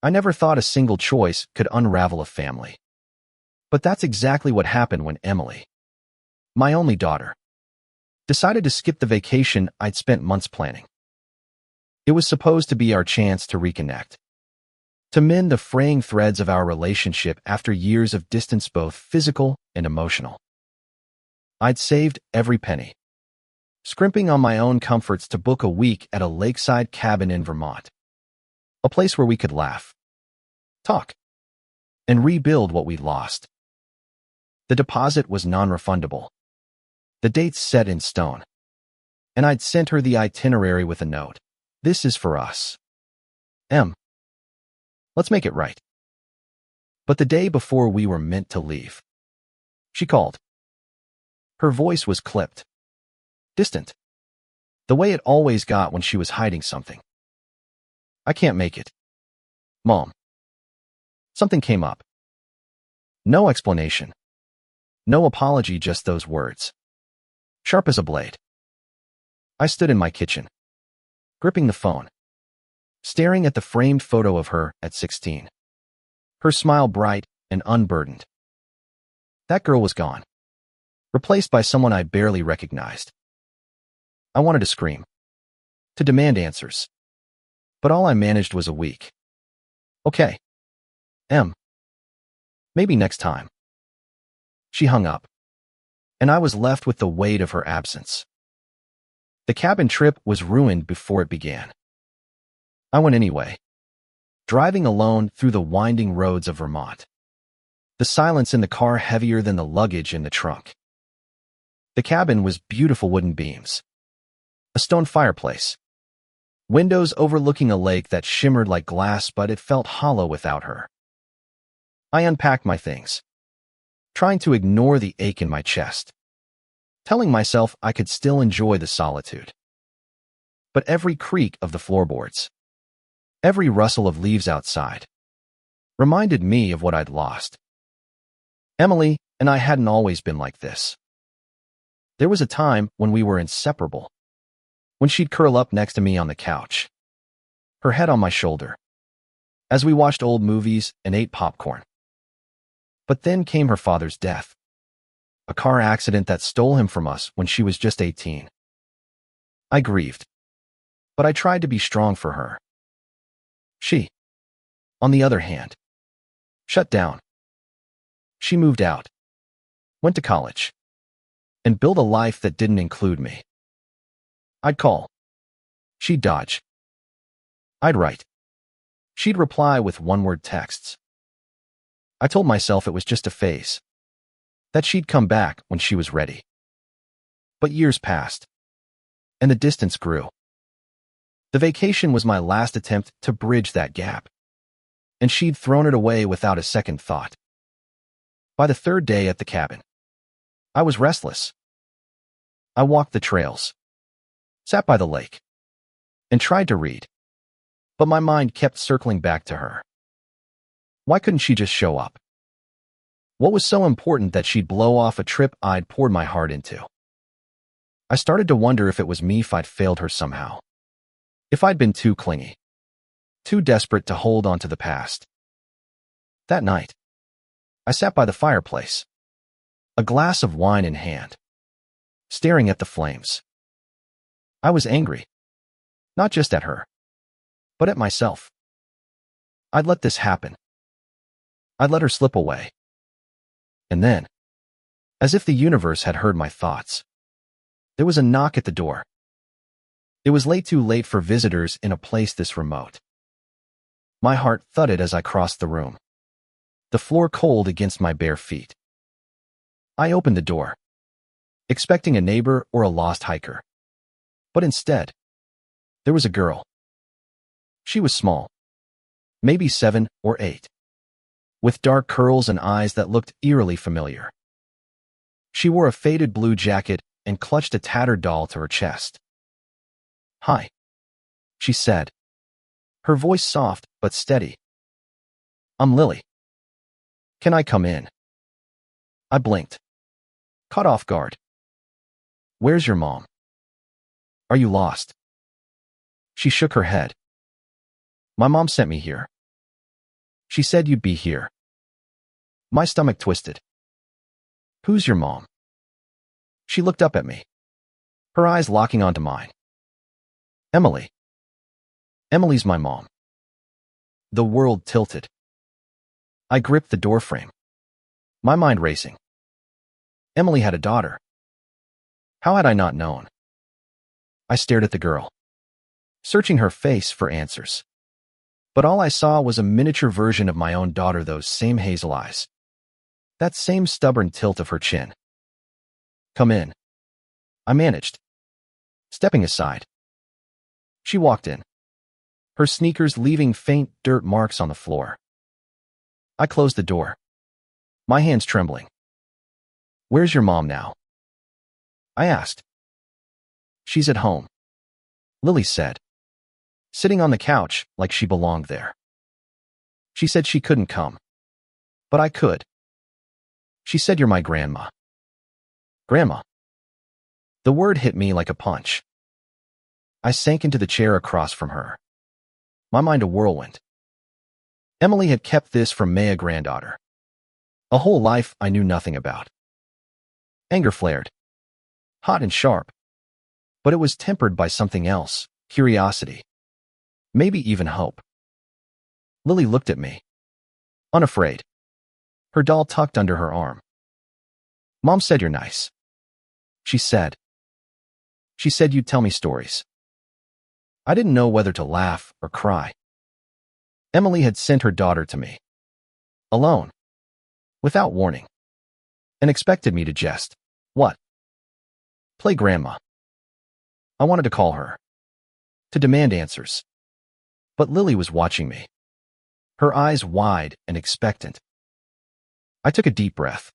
I never thought a single choice could unravel a family. But that's exactly what happened when Emily, my only daughter, decided to skip the vacation I'd spent months planning. It was supposed to be our chance to reconnect, to mend the fraying threads of our relationship after years of distance, both physical and emotional. I'd saved every penny, scrimping on my own comforts to book a week at a lakeside cabin in Vermont, a place where we could laugh, talk, and rebuild what we'd lost. The deposit was non-refundable, the dates set in stone, and I'd sent her the itinerary with a note. This is for us. Let's make it right. But the day before we were meant to leave, she called. Her voice was clipped, distant, the way it always got when she was hiding something. I can't make it, Mom. Something came up. No explanation. No apology, just those words, sharp as a blade. I stood in my kitchen, gripping the phone, staring at the framed photo of her at 16. Her smile bright and unburdened. That girl was gone, replaced by someone I barely recognized. I wanted to scream, to demand answers, but all I managed was a weak, okay, maybe next time. She hung up, and I was left with the weight of her absence. The cabin trip was ruined before it began. I went anyway, driving alone through the winding roads of Vermont, the silence in the car heavier than the luggage in the trunk. The cabin was beautiful wooden beams, a stone fireplace, windows overlooking a lake that shimmered like glass, but it felt hollow without her. I unpacked my things, trying to ignore the ache in my chest, telling myself I could still enjoy the solitude. But every creak of the floorboards, every rustle of leaves outside, reminded me of what I'd lost. Emily and I hadn't always been like this. There was a time when we were inseparable, when she'd curl up next to me on the couch, her head on my shoulder, as we watched old movies and ate popcorn. But then came her father's death, a car accident that stole him from us when she was just 18. I grieved, but I tried to be strong for her. She, on the other hand, shut down. She moved out, went to college, and built a life that didn't include me. I'd call. She'd dodge. I'd write. She'd reply with one-word texts. I told myself it was just a phase, that she'd come back when she was ready. But years passed, and the distance grew. The vacation was my last attempt to bridge that gap, and she'd thrown it away without a second thought. By the third day at the cabin, I was restless. I walked the trails, sat by the lake, and tried to read, but my mind kept circling back to her. Why couldn't she just show up? What was so important that she'd blow off a trip I'd poured my heart into? I started to wonder if it was me, if I'd failed her somehow, if I'd been too clingy, too desperate to hold on to the past. That night, I sat by the fireplace, a glass of wine in hand, staring at the flames. I was angry, not just at her, but at myself. I'd let this happen. I'd let her slip away. And then, as if the universe had heard my thoughts, there was a knock at the door. It was too late for visitors in a place this remote. My heart thudded as I crossed the room, the floor cold against my bare feet. I opened the door, expecting a neighbor or a lost hiker. But instead, there was a girl. She was small, maybe 7 or 8, with dark curls and eyes that looked eerily familiar. She wore a faded blue jacket and clutched a tattered doll to her chest. "Hi," she said, her voice soft but steady. "I'm Lily. Can I come in?" I blinked, caught off guard. "Where's your mom? Are you lost?" She shook her head. "My mom sent me here. She said you'd be here. My stomach twisted. Who's your mom? She looked up at me, her eyes locking onto mine. Emily. Emily's my mom. The world tilted. I gripped the doorframe, my mind racing. Emily had a daughter. How had I not known? I stared at the girl, searching her face for answers. But all I saw was a miniature version of my own daughter, those same hazel eyes, that same stubborn tilt of her chin. Come in, I managed, stepping aside. She walked in, her sneakers leaving faint dirt marks on the floor. I closed the door, my hands trembling. Where's your mom now? I asked. She's at home, Lily said, sitting on the couch like she belonged there. She said she couldn't come, but I could. She said you're my grandma. Grandma. The word hit me like a punch. I sank into the chair across from her, my mind a whirlwind. Emily had kept this from Maya, Granddaughter. A whole life I knew nothing about. Anger flared, hot and sharp, but it was tempered by something else, curiosity, maybe even hope. Lily looked at me, unafraid, her doll tucked under her arm. Mom said you're nice. She said. She said you'd tell me stories. I didn't know whether to laugh or cry. Emily had sent her daughter to me, alone, without warning, and expected me to jest. What? Play grandma. I wanted to call her, to demand answers. But Lily was watching me, her eyes wide and expectant. I took a deep breath.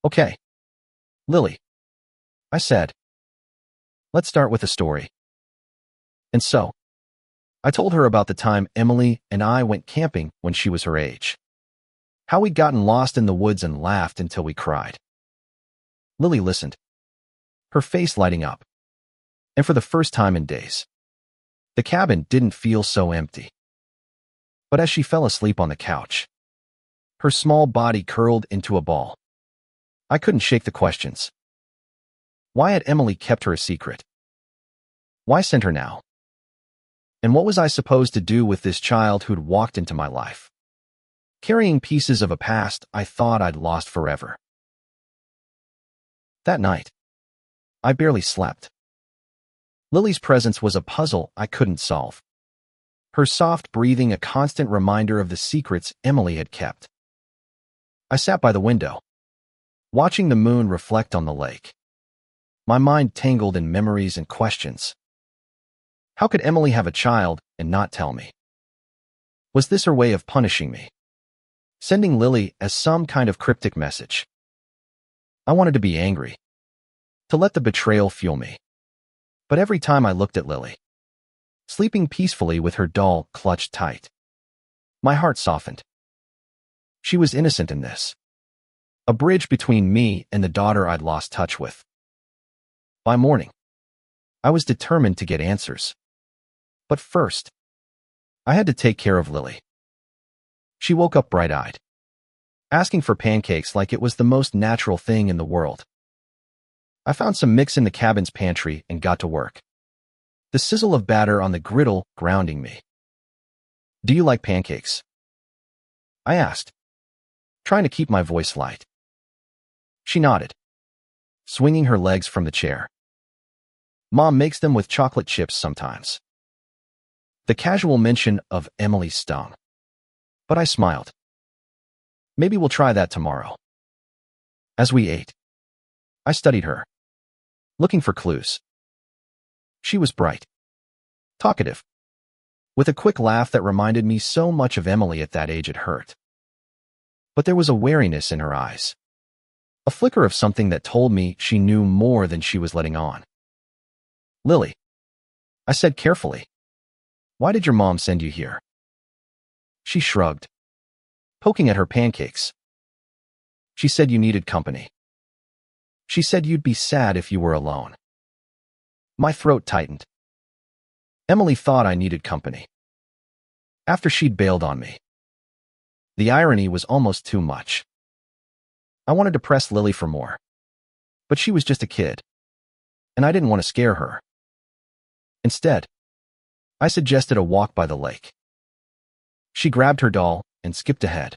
Okay, Lily, I said. Let's start with a story. And so, I told her about the time Emily and I went camping when she was her age. How we'd gotten lost in the woods and laughed until we cried. Lily listened, her face lighting up. And for the first time in days, the cabin didn't feel so empty. But as she fell asleep on the couch, her small body curled into a ball. I couldn't shake the questions. Why had Emily kept her a secret? Why send her now? And what was I supposed to do with this child who'd walked into my life, carrying pieces of a past I thought I'd lost forever? That night, I barely slept. Lily's presence was a puzzle I couldn't solve, her soft breathing a constant reminder of the secrets Emily had kept. I sat by the window, watching the moon reflect on the lake, my mind tangled in memories and questions. How could Emily have a child and not tell me? Was this her way of punishing me, sending Lily as some kind of cryptic message? I wanted to be angry, to let the betrayal fuel me. But every time I looked at Lily, sleeping peacefully with her doll clutched tight, my heart softened. She was innocent in this, a bridge between me and the daughter I'd lost touch with. By morning, I was determined to get answers. But first, I had to take care of Lily. She woke up bright-eyed, asking for pancakes like it was the most natural thing in the world. I found some mix in the cabin's pantry and got to work, the sizzle of batter on the griddle grounding me. Do you like pancakes? I asked, trying to keep my voice light. She nodded, swinging her legs from the chair. Mom makes them with chocolate chips sometimes. The casual mention of Emily stung, but I smiled. Maybe we'll try that tomorrow. As we ate, I studied her, looking for clues. She was bright, talkative, with a quick laugh that reminded me so much of Emily at that age it hurt. But there was a wariness in her eyes, a flicker of something that told me she knew more than she was letting on. Lily, I said carefully, why did your mom send you here? She shrugged, poking at her pancakes. She said you needed company. She said you'd be sad if you were alone. My throat tightened. Emily thought I needed company. After she'd bailed on me, The irony was almost too much. I wanted to press Lily for more, but she was just a kid, and I didn't want to scare her. Instead, I suggested a walk by the lake. She grabbed her doll and skipped ahead,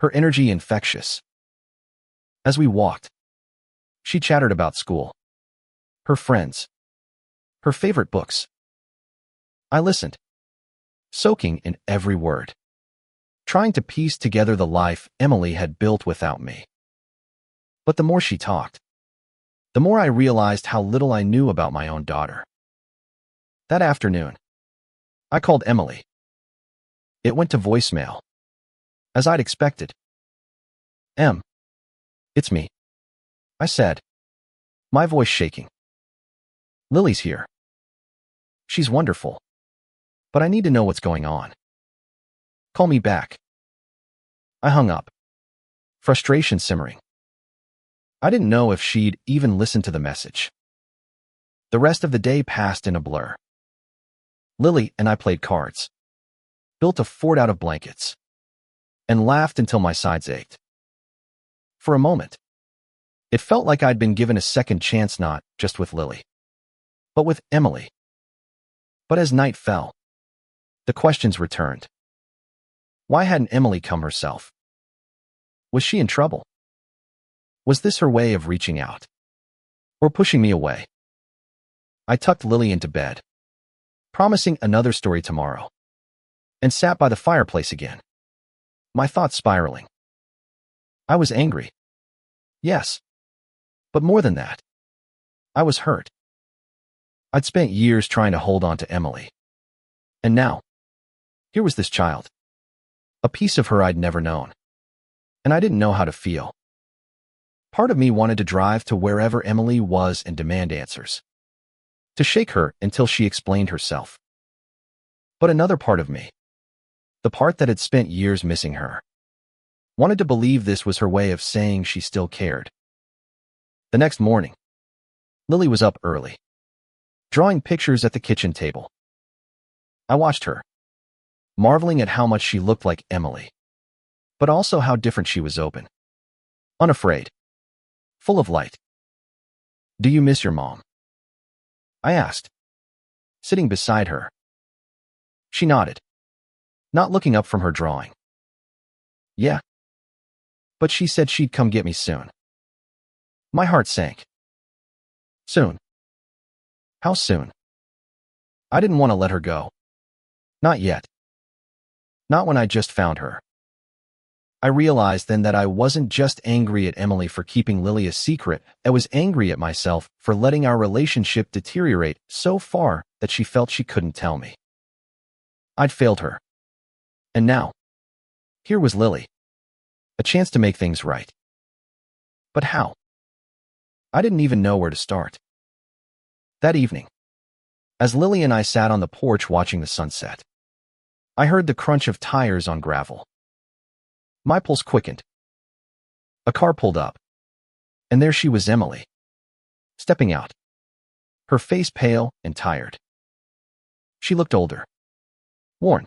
her energy infectious. As we walked, she chattered about school, her friends, her favorite books. I listened, soaking in every word, trying to piece together the life Emily had built without me. But the more she talked, the more I realized how little I knew about my own daughter. That afternoon, I called Emily. It went to voicemail, as I'd expected. "Em, it's me," I said, my voice shaking. "Lily's here. She's wonderful, but I need to know what's going on. Call me back." I hung up, frustration simmering. I didn't know if she'd even listen to the message. The rest of the day passed in a blur. Lily and I played cards, built a fort out of blankets, and laughed until my sides ached. For a moment, it felt like I'd been given a second chance, not just with Lily, but with Emily. But as night fell, the questions returned. Why hadn't Emily come herself? Was she in trouble? Was this her way of reaching out, or pushing me away? I tucked Lily into bed, promising another story tomorrow, and sat by the fireplace again, my thoughts spiraling. I was angry. Yes. But more than that, I was hurt. I'd spent years trying to hold on to Emily. And now, here was this child, a piece of her I'd never known, and I didn't know how to feel. Part of me wanted to drive to wherever Emily was and demand answers, to shake her until she explained herself. But another part of me, the part that had spent years missing her, wanted to believe this was her way of saying she still cared. The next morning, Lily was up early, drawing pictures at the kitchen table. I watched her, marveling at how much she looked like Emily, but also how different she was: open, unafraid, full of light. "Do you miss your mom?" I asked, sitting beside her. She nodded, not looking up from her drawing. "Yeah. But she said she'd come get me soon." My heart sank. Soon? How soon? I didn't want to let her go. Not yet. Not when I just found her. I realized then that I wasn't just angry at Emily for keeping Lily a secret. I was angry at myself for letting our relationship deteriorate so far that she felt she couldn't tell me. I'd failed her. And now, here was Lily. A chance to make things right. But how? I didn't even know where to start. That evening, as Lily and I sat on the porch watching the sunset, I heard the crunch of tires on gravel. My pulse quickened. A car pulled up, and there she was, Emily, stepping out, her face pale and tired. She looked older, worn,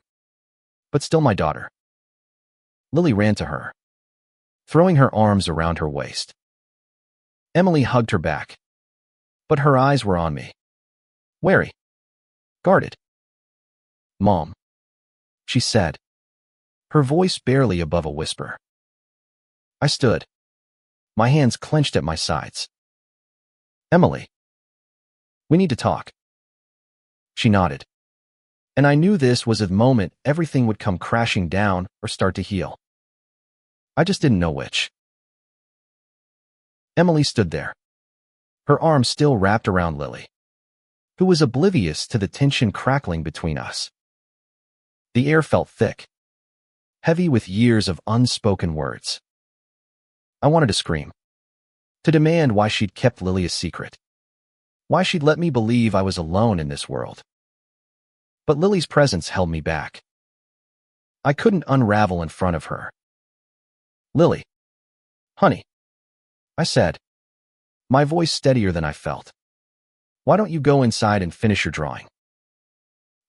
but still my daughter. Lily ran to her, throwing her arms around her waist. Emily hugged her back, but her eyes were on me, wary, guarded. "Mom," she said, her voice barely above a whisper. I stood, my hands clenched at my sides. "Emily, we need to talk." She nodded, and I knew this was a moment everything would come crashing down or start to heal. I just didn't know which. Emily stood there, her arms still wrapped around Lily, who was oblivious to the tension crackling between us. The air felt thick, heavy with years of unspoken words. I wanted to scream, to demand why she'd kept Lily a secret, why she'd let me believe I was alone in this world. But Lily's presence held me back. I couldn't unravel in front of her. "Lily, honey," I said, my voice steadier than I felt. "Why don't you go inside and finish your drawing?"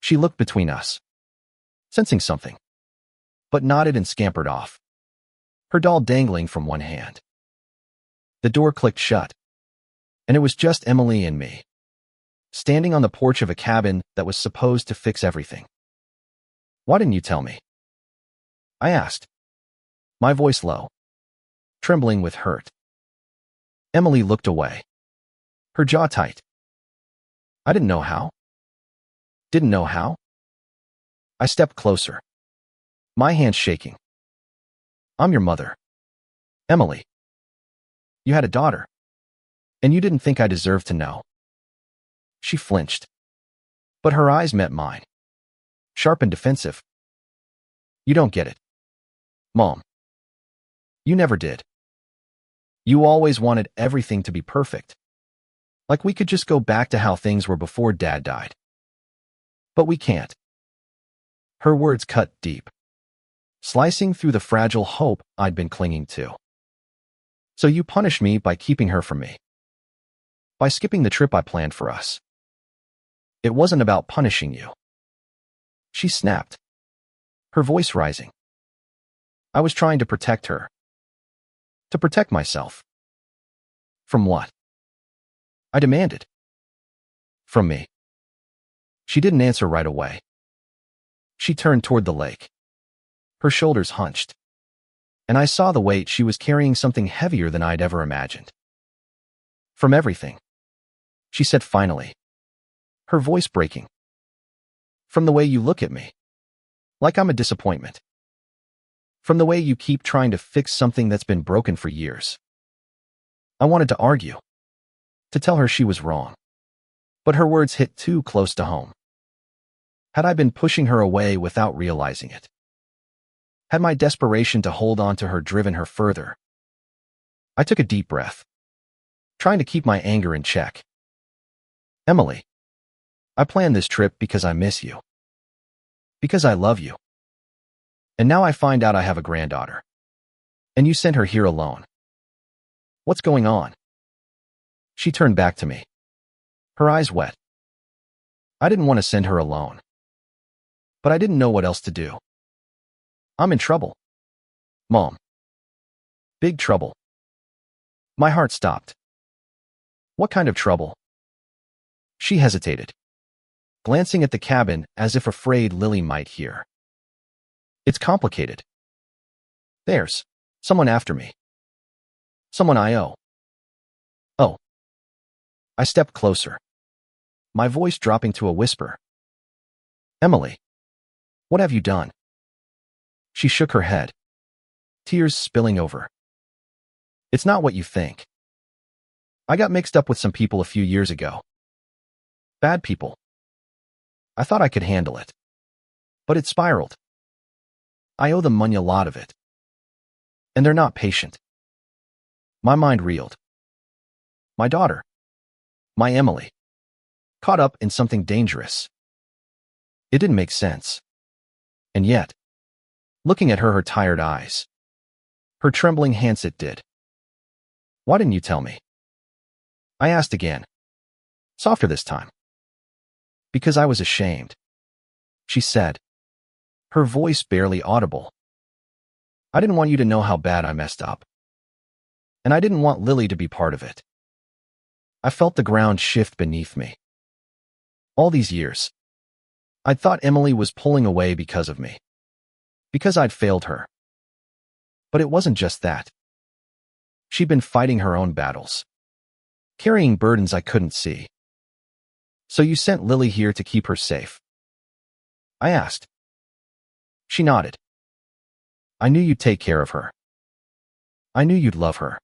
She looked between us, sensing something, but nodded and scampered off, her doll dangling from one hand. The door clicked shut, and it was just Emily and me, standing on the porch of a cabin that was supposed to fix everything. "Why didn't you tell me?" I asked, my voice low, trembling with hurt. Emily looked away, her jaw tight. "I didn't know how." "Didn't know how?" I stepped closer, my hands shaking. "I'm your mother, Emily. You had a daughter, and you didn't think I deserved to know." She flinched, but her eyes met mine, sharp and defensive. "You don't get it, Mom. You never did. You always wanted everything to be perfect. Like we could just go back to how things were before Dad died. But we can't." Her words cut deep, slicing through the fragile hope I'd been clinging to. "So you punished me by keeping her from me. By skipping the trip I planned for us. It wasn't about punishing you." She snapped, her voice rising. "I was trying to protect her. To protect myself." "From what?" I demanded. "From me." She didn't answer right away. She turned toward the lake, her shoulders hunched, and I saw the weight she was carrying, something heavier than I'd ever imagined. "From everything," she said finally, her voice breaking. "From the way you look at me, like I'm a disappointment. From the way you keep trying to fix something that's been broken for years." I wanted to argue, to tell her she was wrong, but her words hit too close to home. Had I been pushing her away without realizing it? Had my desperation to hold on to her driven her further? I took a deep breath, trying to keep my anger in check. "Emily, I planned this trip because I miss you. Because I love you. And now I find out I have a granddaughter. And you sent her here alone. What's going on?" She turned back to me, her eyes wet. "I didn't want to send her alone, but I didn't know what else to do. I'm in trouble, Mom. Big trouble." My heart stopped. "What kind of trouble?" She hesitated, glancing at the cabin as if afraid Lily might hear. "It's complicated. There's someone after me. Someone I owe." "Oh." I stepped closer, my voice dropping to a whisper. "Emily, what have you done?" She shook her head, tears spilling over. "It's not what you think. I got mixed up with some people a few years ago. Bad people. I thought I could handle it, but it spiraled. I owe them money, a lot of it. And they're not patient." My mind reeled. My daughter, my Emily, caught up in something dangerous. It didn't make sense. And yet, looking at her tired eyes, her trembling hands, it did. "Why didn't you tell me?" I asked again, softer this time. "Because I was ashamed," she said, her voice barely audible. "I didn't want you to know how bad I messed up. And I didn't want Lily to be part of it." I felt the ground shift beneath me. All these years, I'd thought Emily was pulling away because of me, because I'd failed her. But it wasn't just that. She'd been fighting her own battles, carrying burdens I couldn't see. "So you sent Lily here to keep her safe?" I asked. She nodded. "I knew you'd take care of her. I knew you'd love her."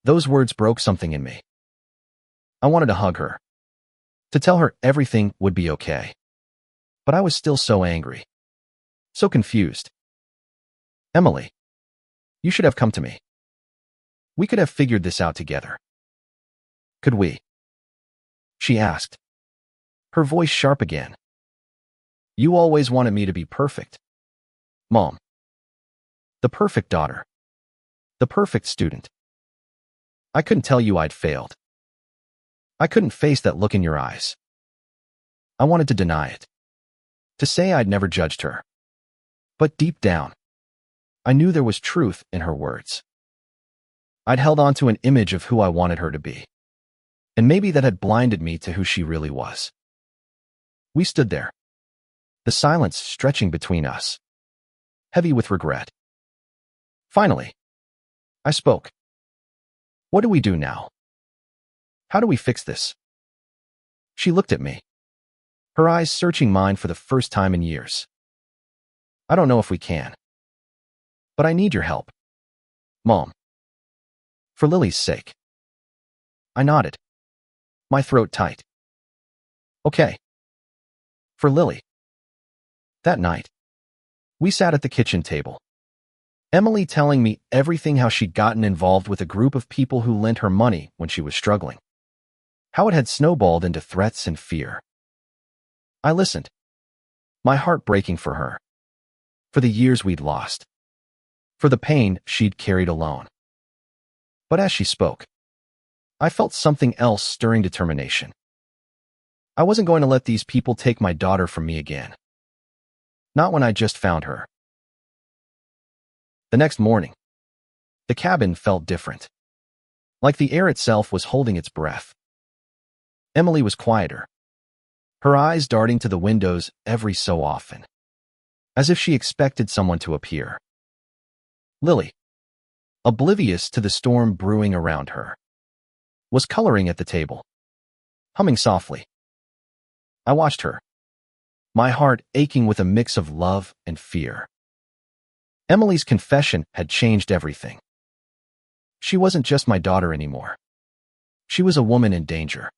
Those words broke something in me. I wanted to hug her, to tell her everything would be okay. But I was still so angry, so confused. "Emily, you should have come to me. We could have figured this out together." "Could we?" she asked, her voice sharp again. "You always wanted me to be perfect, Mom. The perfect daughter. The perfect student. I couldn't tell you I'd failed. I couldn't face that look in your eyes. I wanted to deny it, to say I'd never judged her. But deep down, I knew there was truth in her words. I'd held on to an image of who I wanted her to be, and maybe that had blinded me to who she really was. We stood there, the silence stretching between us, heavy with regret. Finally, I spoke. What do we do now? How do we fix this? She looked at me, her eyes searching mine for the first time in years. I don't know if we can, but I need your help, Mom. For Lily's sake. I nodded, my throat tight. Okay. For Lily. That night, we sat at the kitchen table, Emily telling me everything how she'd gotten involved with a group of people who lent her money when she was struggling, how it had snowballed into threats and fear. I listened, my heart breaking for her, for the years we'd lost, for the pain she'd carried alone. But as she spoke, I felt something else stirring determination. I wasn't going to let these people take my daughter from me again. Not when I just found her. The next morning, the cabin felt different, like the air itself was holding its breath. Emily was quieter, her eyes darting to the windows every so often, as if she expected someone to appear. Lily, oblivious to the storm brewing around her, was coloring at the table, humming softly. I watched her, my heart aching with a mix of love and fear. Emily's confession had changed everything. She wasn't just my daughter anymore. She was a woman in danger,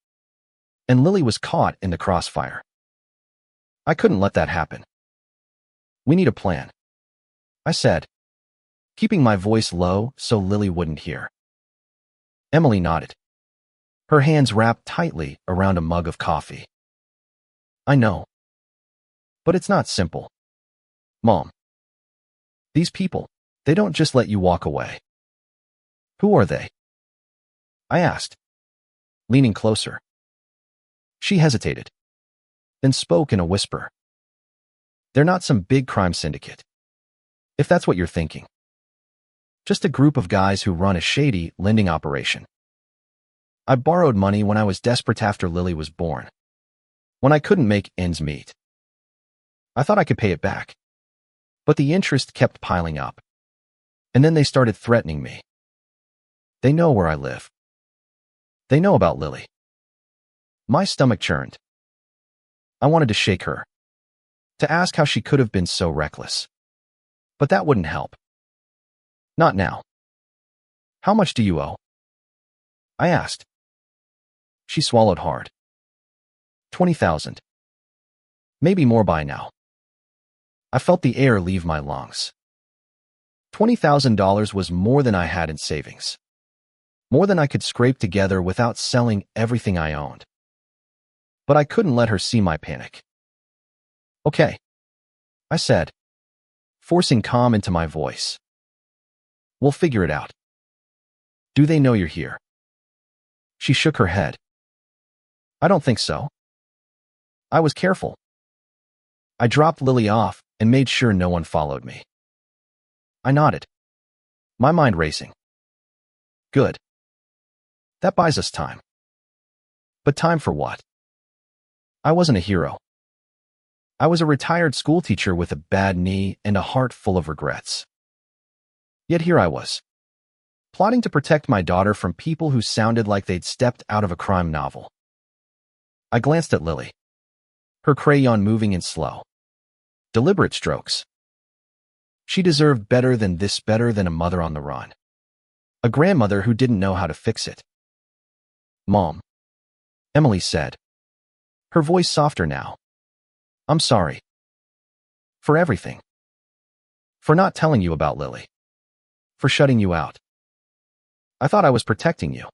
and Lily was caught in the crossfire. I couldn't let that happen. We need a plan, I said, keeping my voice low so Lily wouldn't hear. Emily nodded, her hands wrapped tightly around a mug of coffee. I know. But it's not simple, Mom. These people, they don't just let you walk away. Who are they? I asked, leaning closer. She hesitated, then spoke in a whisper. They're not some big crime syndicate, if that's what you're thinking. Just a group of guys who run a shady lending operation. I borrowed money when I was desperate after Lily was born, when I couldn't make ends meet. I thought I could pay it back, but the interest kept piling up. And then they started threatening me. They know where I live. They know about Lily. My stomach churned. I wanted to shake her, to ask how she could have been so reckless. But that wouldn't help. Not now. How much do you owe? I asked. She swallowed hard. 20,000. Maybe more by now. I felt the air leave my lungs. $20,000 was more than I had in savings. More than I could scrape together without selling everything I owned. But I couldn't let her see my panic. Okay, I said, forcing calm into my voice. We'll figure it out. Do they know you're here? She shook her head. I don't think so. I was careful. I dropped Lily off and made sure no one followed me. I nodded, my mind racing. Good. That buys us time. But time for what? I wasn't a hero. I was a retired schoolteacher with a bad knee and a heart full of regrets. Yet here I was, plotting to protect my daughter from people who sounded like they'd stepped out of a crime novel. I glanced at Lily, her crayon moving in slow, deliberate strokes. She deserved better than this, better than a mother on the run. A grandmother who didn't know how to fix it. Mom, Emily said, her voice softer now. I'm sorry. For everything. For not telling you about Lily. For shutting you out. I thought I was protecting you.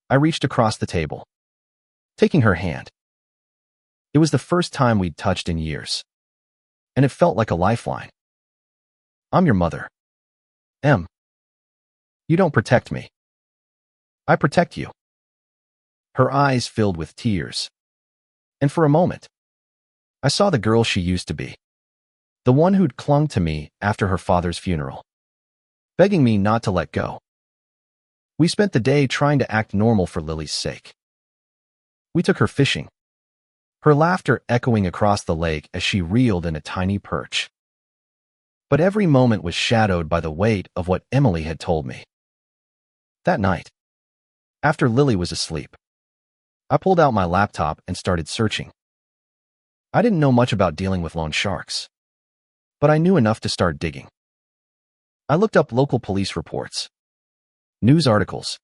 I reached across the table, taking her hand. It was the first time we'd touched in years, and it felt like a lifeline. I'm your mother. Em. You don't protect me. I protect you. Her eyes filled with tears. And for a moment, I saw the girl she used to be. the one who'd clung to me after her father's funeral, begging me not to let go. We spent the day trying to act normal for Lily's sake. We took her fishing, her laughter echoing across the lake as she reeled in a tiny perch. But every moment was shadowed by the weight of what Emily had told me. That night, after Lily was asleep, I pulled out my laptop and started searching. I didn't know much about dealing with loan sharks, but I knew enough to start digging. I looked up local police reports, news articles,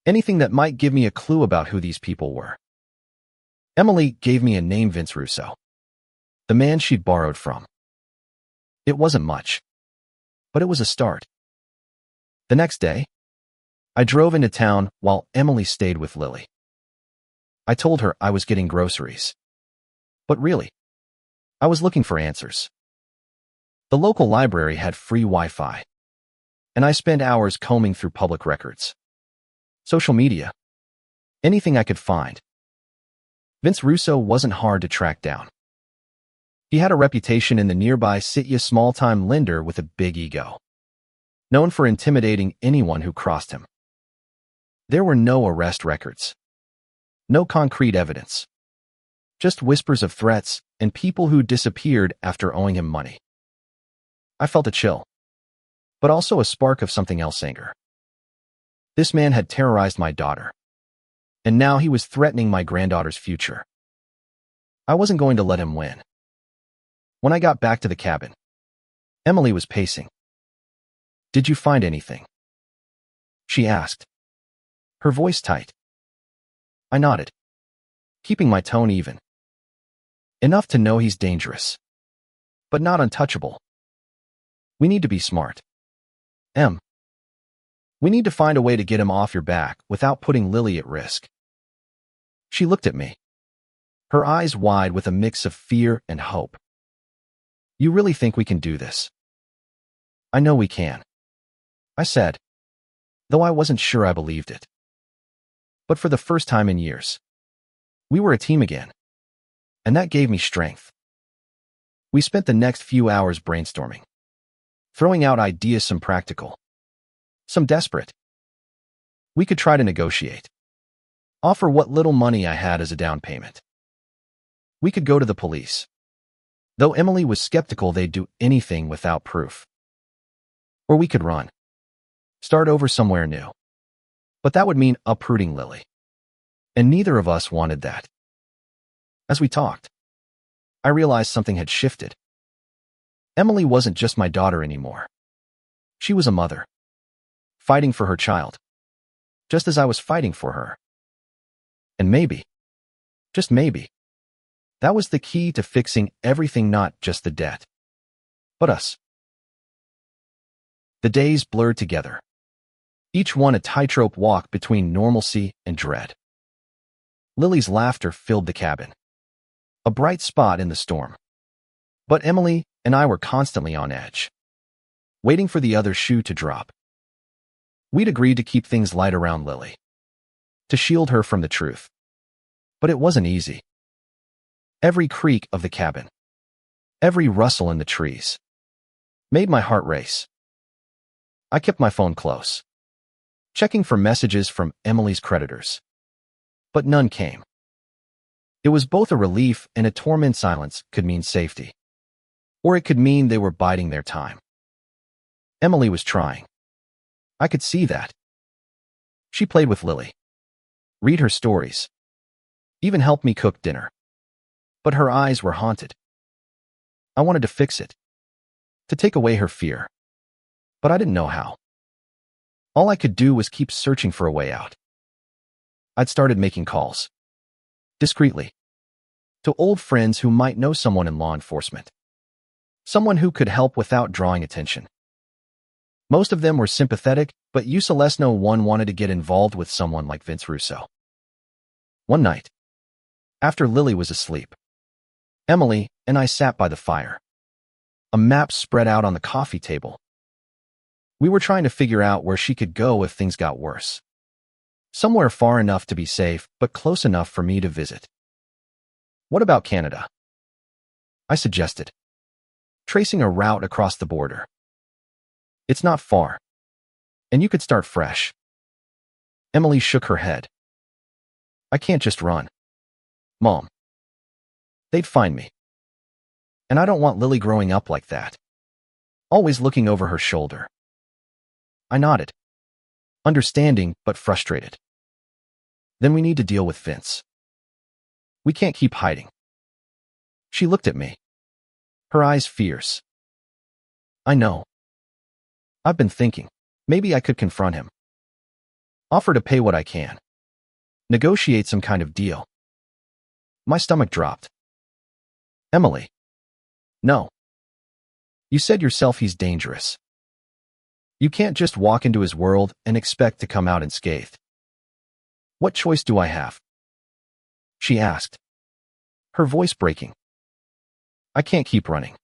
anything that might give me a clue about who these people were. Emily gave me a name: Vince Russo, the man she'd borrowed from. It wasn't much, but it was a start. The next day, I drove into town while Emily stayed with Lily. I told her I was getting groceries. But really, I was looking for answers. The local library had free Wi-Fi, and I spent hours combing through public records, social media, anything I could find. Vince Russo wasn't hard to track down. He had a reputation in the nearby city, a small-time lender with a big ego, known for intimidating anyone who crossed him. There were no arrest records, no concrete evidence, just whispers of threats and people who disappeared after owing him money. I felt a chill, but also a spark of something else: anger. This man had terrorized my daughter, and now he was threatening my granddaughter's future. I wasn't going to let him win. When I got back to the cabin, Emily was pacing. "Did you find anything?" she asked, her voice tight. I nodded, keeping my tone even. "Enough to know he's dangerous, but not untouchable. We need to be smart. Em. We need to find a way to get him off your back without putting Lily at risk." She looked at me, her eyes wide with a mix of fear and hope. "You really think we can do this?" "I know we can," I said, though I wasn't sure I believed it. But for the first time in years, we were a team again, and that gave me strength. We spent the next few hours brainstorming, throwing out ideas, some practical, some desperate. We could try to negotiate, offer what little money I had as a down payment. We could go to the police, though Emily was skeptical they'd do anything without proof. Or we could run, start over somewhere new. But that would mean uprooting Lily, and neither of us wanted that. As we talked, I realized something had shifted. Emily wasn't just my daughter anymore. She was a mother, fighting for her child, just as I was fighting for her. And maybe, just maybe, that was the key to fixing everything, not just the debt, but us. The days blurred together, each one a tightrope walk between normalcy and dread. Lily's laughter filled the cabin, a bright spot in the storm. But Emily and I were constantly on edge, waiting for the other shoe to drop. We'd agreed to keep things light around Lily, to shield her from the truth. But it wasn't easy. Every creak of the cabin, every rustle in the trees, made my heart race. I kept my phone close, checking for messages from Emily's creditors. But none came. It was both a relief and a torment. Silence could mean safety, or it could mean they were biding their time. Emily was trying. I could see that. She played with Lily, read her stories, even helped me cook dinner. But her eyes were haunted. I wanted to fix it, to take away her fear, but I didn't know how. All I could do was keep searching for a way out. I'd started making calls, discreetly, to old friends who might know someone in law enforcement, someone who could help without drawing attention. Most of them were sympathetic, but useless. No one wanted to get involved with someone like Vince Russo. One night, after Lily was asleep, Emily and I sat by the fire, a map spread out on the coffee table. We were trying to figure out where she could go if things got worse. Somewhere far enough to be safe, but close enough for me to visit. "What about Canada?" I suggested, tracing a route across the border. It's not far, and you could start fresh. Emily shook her head. I can't just run. Mom. They'd find me. And I don't want Lily growing up like that. Always looking over her shoulder. I nodded. Understanding, but frustrated. Then we need to deal with Vince. We can't keep hiding. She looked at me. Her eyes fierce. I know. I've been thinking. Maybe I could confront him. Offer to pay what I can. Negotiate some kind of deal. My stomach dropped. Emily. No. You said yourself he's dangerous. You can't just walk into his world and expect to come out unscathed. What choice do I have? She asked, her voice breaking. I can't keep running.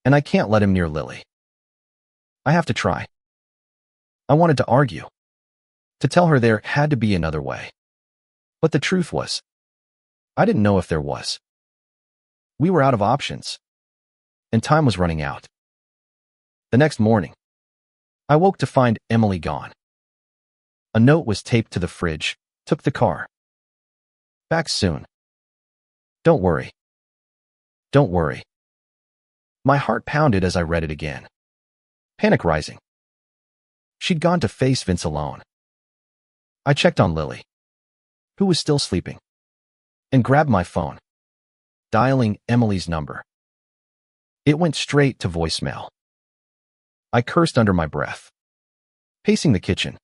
And I can't let him near Lily. I have to try. I wanted to argue. To tell her there had to be another way. But the truth was, I didn't know if there was. We were out of options. And time was running out. The next morning, I woke to find Emily gone. A note was taped to the fridge. Took the car. Back soon. Don't worry. Don't worry. My heart pounded as I read it again. Panic rising. She'd gone to face Vince alone. I checked on Lily, who was still sleeping, and grabbed my phone, dialing Emily's number. It went straight to voicemail. I cursed under my breath. Pacing the kitchen.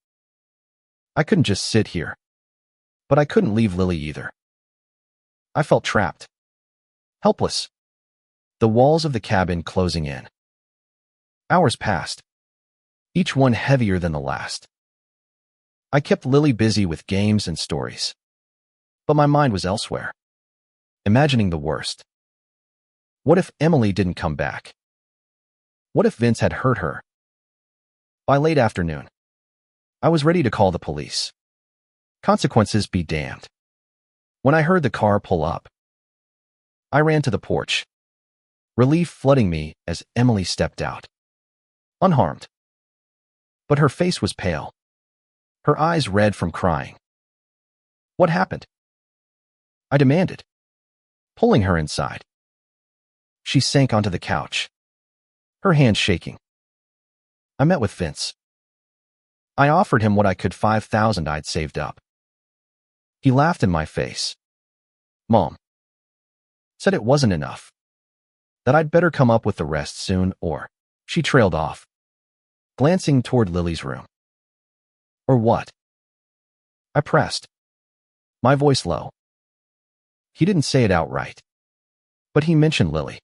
I couldn't just sit here. But I couldn't leave Lily either. I felt trapped. Helpless. The walls of the cabin closing in. Hours passed. Each one heavier than the last. I kept Lily busy with games and stories. But my mind was elsewhere. Imagining the worst. What if Emily didn't come back? What if Vince had hurt her? By late afternoon, I was ready to call the police. Consequences be damned. When I heard the car pull up, I ran to the porch, relief flooding me as Emily stepped out. Unharmed. But her face was pale, her eyes red from crying. What happened? I demanded, pulling her inside. She sank onto the couch, her hands shaking. I met with Vince. I offered him what I could, $5,000 I'd saved up. He laughed in my face. Mom said it wasn't enough, that I'd better come up with the rest soon, or she trailed off, glancing toward Lily's room. Or what? I pressed, my voice low. He didn't say it outright, but he mentioned Lily.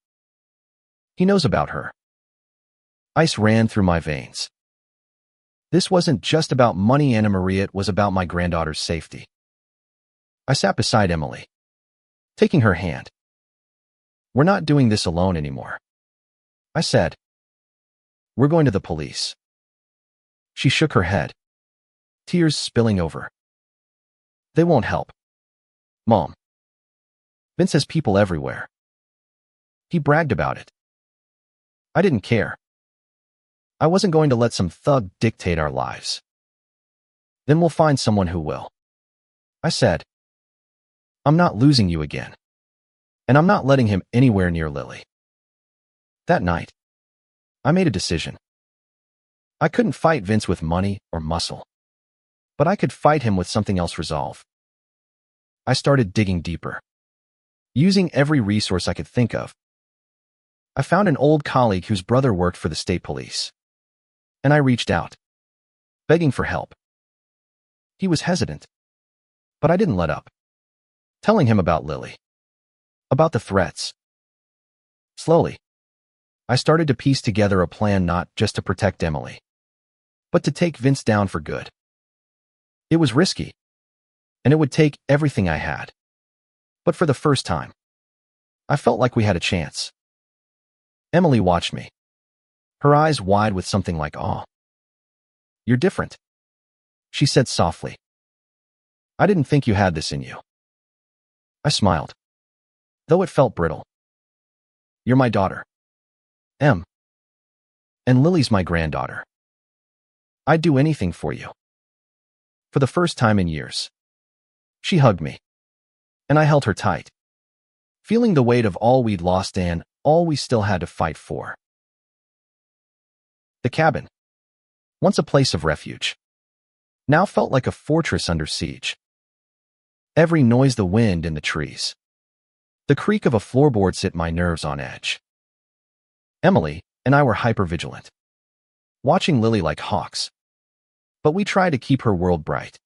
He knows about her. Ice ran through my veins. This wasn't just about money, Anna Maria, it was about my granddaughter's safety. I sat beside Emily, taking her hand. We're not doing this alone anymore, I said. We're going to the police. She shook her head, tears spilling over. They won't help. Mom. Vince has people everywhere. He bragged about it. I didn't care. I wasn't going to let some thug dictate our lives. Then we'll find someone who will. I said. I'm not losing you again. And I'm not letting him anywhere near Lily. That night, I made a decision. I couldn't fight Vince with money or muscle. But I could fight him with something else, resolve. I started digging deeper, using every resource I could think of. I found an old colleague whose brother worked for the state police. And I reached out, begging for help. He was hesitant, but I didn't let up, telling him about Lily, about the threats. Slowly, I started to piece together a plan not just to protect Emily, but to take Vince down for good. It was risky, and it would take everything I had. But for the first time, I felt like we had a chance. Emily watched me, her eyes wide with something like awe. You're different, she said softly. I didn't think you had this in you. I smiled, though it felt brittle. You're my daughter. M. And Lily's my granddaughter. I'd do anything for you. For the first time in years. She hugged me, and I held her tight, feeling the weight of all we'd lost and all we still had to fight for. The cabin, once a place of refuge, now felt like a fortress under siege. Every noise, the wind in the trees, the creak of a floorboard set my nerves on edge. Emily and I were hyper-vigilant, watching Lily like hawks, but we tried to keep her world bright.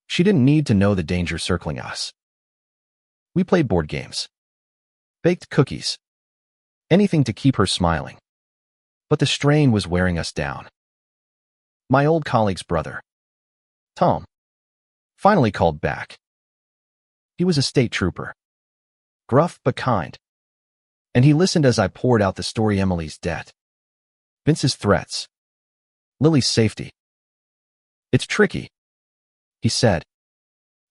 She didn't need to know the danger circling us. We played board games, baked cookies, anything to keep her smiling. But the strain was wearing us down. My old colleague's brother, Tom, finally called back. He was a state trooper, gruff but kind, and he listened as I poured out the story: Emily's debt, Vince's threats, Lily's safety. It's tricky, he said,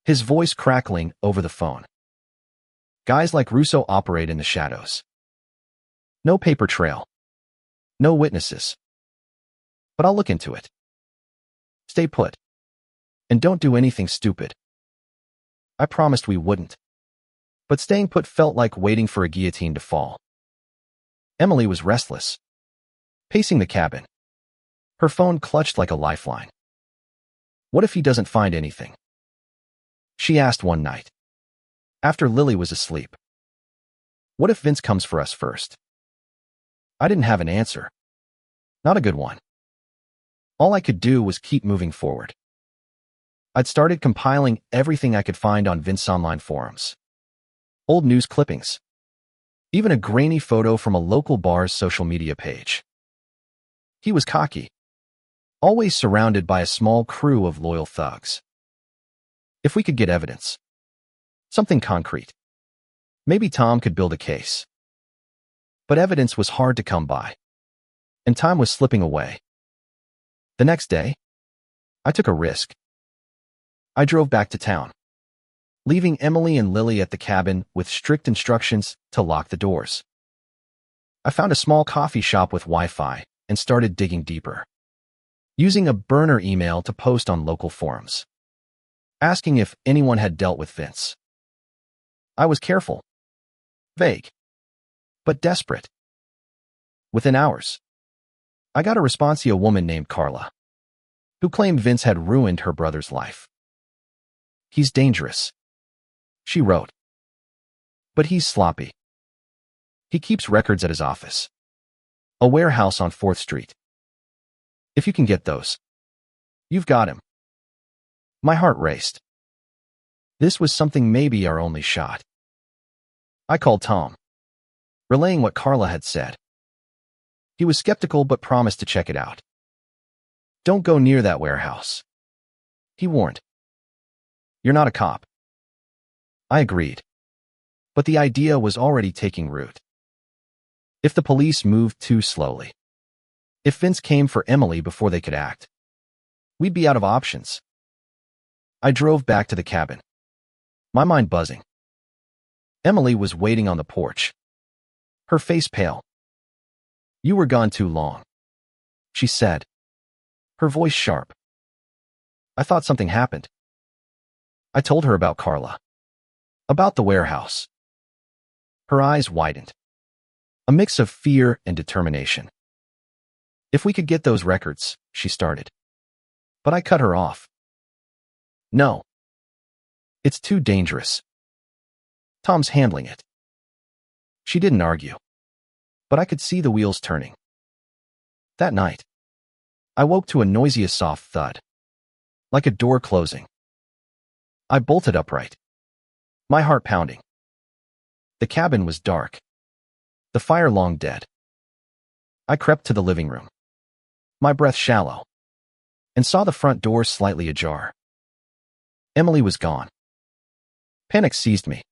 his voice crackling over the phone. Guys like Russo operate in the shadows. No paper trail. No witnesses. But I'll look into it. Stay put. And don't do anything stupid. I promised we wouldn't. But staying put felt like waiting for a guillotine to fall. Emily was restless, pacing the cabin, her phone clutched like a lifeline. What if he doesn't find anything? She asked one night, after Lily was asleep. What if Vince comes for us first? I didn't have an answer. Not a good one. All I could do was keep moving forward. I'd started compiling everything I could find on Vince's online forums. Old news clippings. Even a grainy photo from a local bar's social media page. He was cocky, always surrounded by a small crew of loyal thugs. If we could get evidence, something concrete, maybe Tom could build a case. But evidence was hard to come by, and time was slipping away. The next day, I took a risk. I drove back to town, leaving Emily and Lily at the cabin with strict instructions to lock the doors. I found a small coffee shop with Wi-Fi and started digging deeper, using a burner email to post on local forums, asking if anyone had dealt with Vince. I was careful, vague, but desperate. Within hours, I got a response to a woman named Carla, who claimed Vince had ruined her brother's life. He's dangerous, she wrote. But he's sloppy. He keeps records at his office, a warehouse on 4th Street. If you can get those, you've got him. My heart raced. This was something, maybe our only shot. I called Tom, relaying what Carla had said. He was skeptical but promised to check it out. Don't go near that warehouse, he warned. You're not a cop. I agreed. But the idea was already taking root. If the police moved too slowly, if Vince came for Emily before they could act, we'd be out of options. I drove back to the cabin, my mind buzzing. Emily was waiting on the porch, her face pale. You were gone too long, she said, her voice sharp. I thought something happened. I told her about Carla, about the warehouse. Her eyes widened, a mix of fear and determination. If we could get those records, she started. But I cut her off. No. It's too dangerous. Tom's handling it. She didn't argue, but I could see the wheels turning. That night, I woke to a noisy, soft thud, like a door closing. I bolted upright, my heart pounding. The cabin was dark, the fire long dead. I crept to the living room, my breath shallow, and saw the front door slightly ajar. Emily was gone. Panic seized me.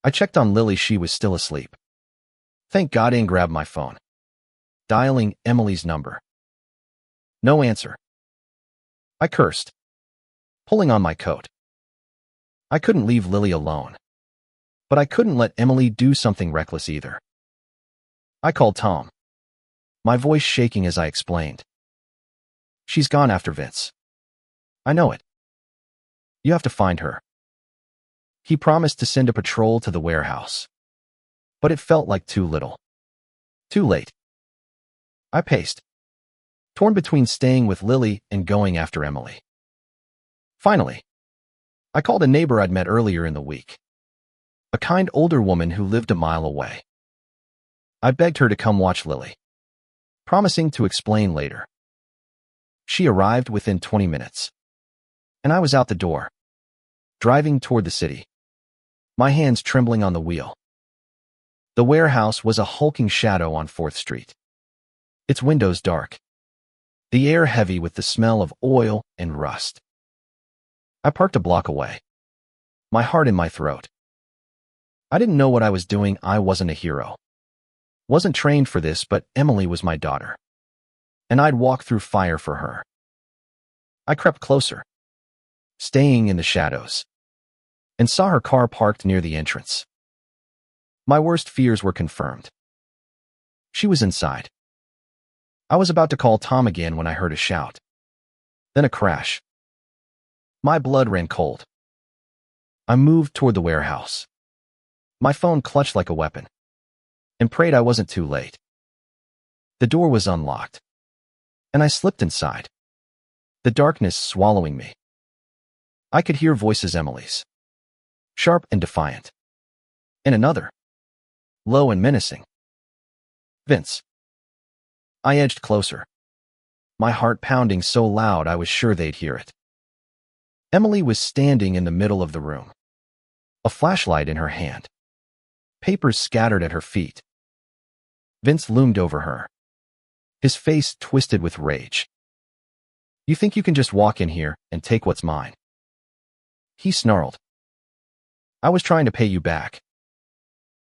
I checked on Lily. She was still asleep. Thank God, and grabbed my phone, dialing Emily's number. No answer. I cursed, pulling on my coat. I couldn't leave Lily alone, but I couldn't let Emily do something reckless either. I called Tom, my voice shaking as I explained. She's gone after Vince. I know it. You have to find her. He promised to send a patrol to the warehouse. But it felt like too little. Too late. I paced, torn between staying with Lily and going after Emily. Finally, I called a neighbor I'd met earlier in the week. A kind older woman who lived a mile away. I begged her to come watch Lily, promising to explain later. She arrived within 20 minutes, and I was out the door, driving toward the city, my hands trembling on the wheel. The warehouse was a hulking shadow on 4th Street, its windows dark, the air heavy with the smell of oil and rust. I parked a block away, my heart in my throat. I didn't know what I was doing. I wasn't a hero. Wasn't trained for this, but Emily was my daughter, and I'd walk through fire for her. I crept closer, staying in the shadows, and saw her car parked near the entrance. My worst fears were confirmed. She was inside. I was about to call Tom again when I heard a shout. Then a crash. My blood ran cold. I moved toward the warehouse, my phone clutched like a weapon, and prayed I wasn't too late. The door was unlocked, and I slipped inside, the darkness swallowing me. I could hear voices, Emily's, sharp and defiant, and another, low and menacing. Vince. I edged closer, my heart pounding so loud I was sure they'd hear it. Emily was standing in the middle of the room, a flashlight in her hand, papers scattered at her feet. Vince loomed over her, his face twisted with rage. You think you can just walk in here and take what's mine? He snarled. I was trying to pay you back.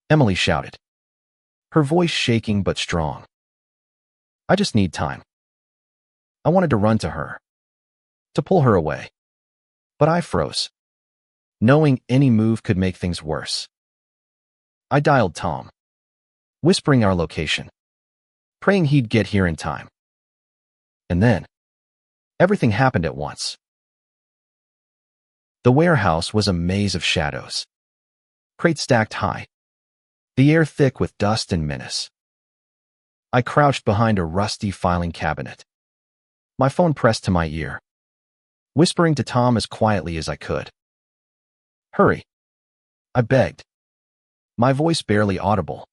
Emily shouted, her voice shaking but strong. I just need time. I wanted to run to her, to pull her away. But I froze, knowing any move could make things worse. I dialed Tom, whispering our location, praying he'd get here in time. And then, everything happened at once. The warehouse was a maze of shadows, crates stacked high, the air thick with dust and menace. I crouched behind a rusty filing cabinet, my phone pressed to my ear, whispering to Tom as quietly as I could. Hurry, I begged, my voice barely audible.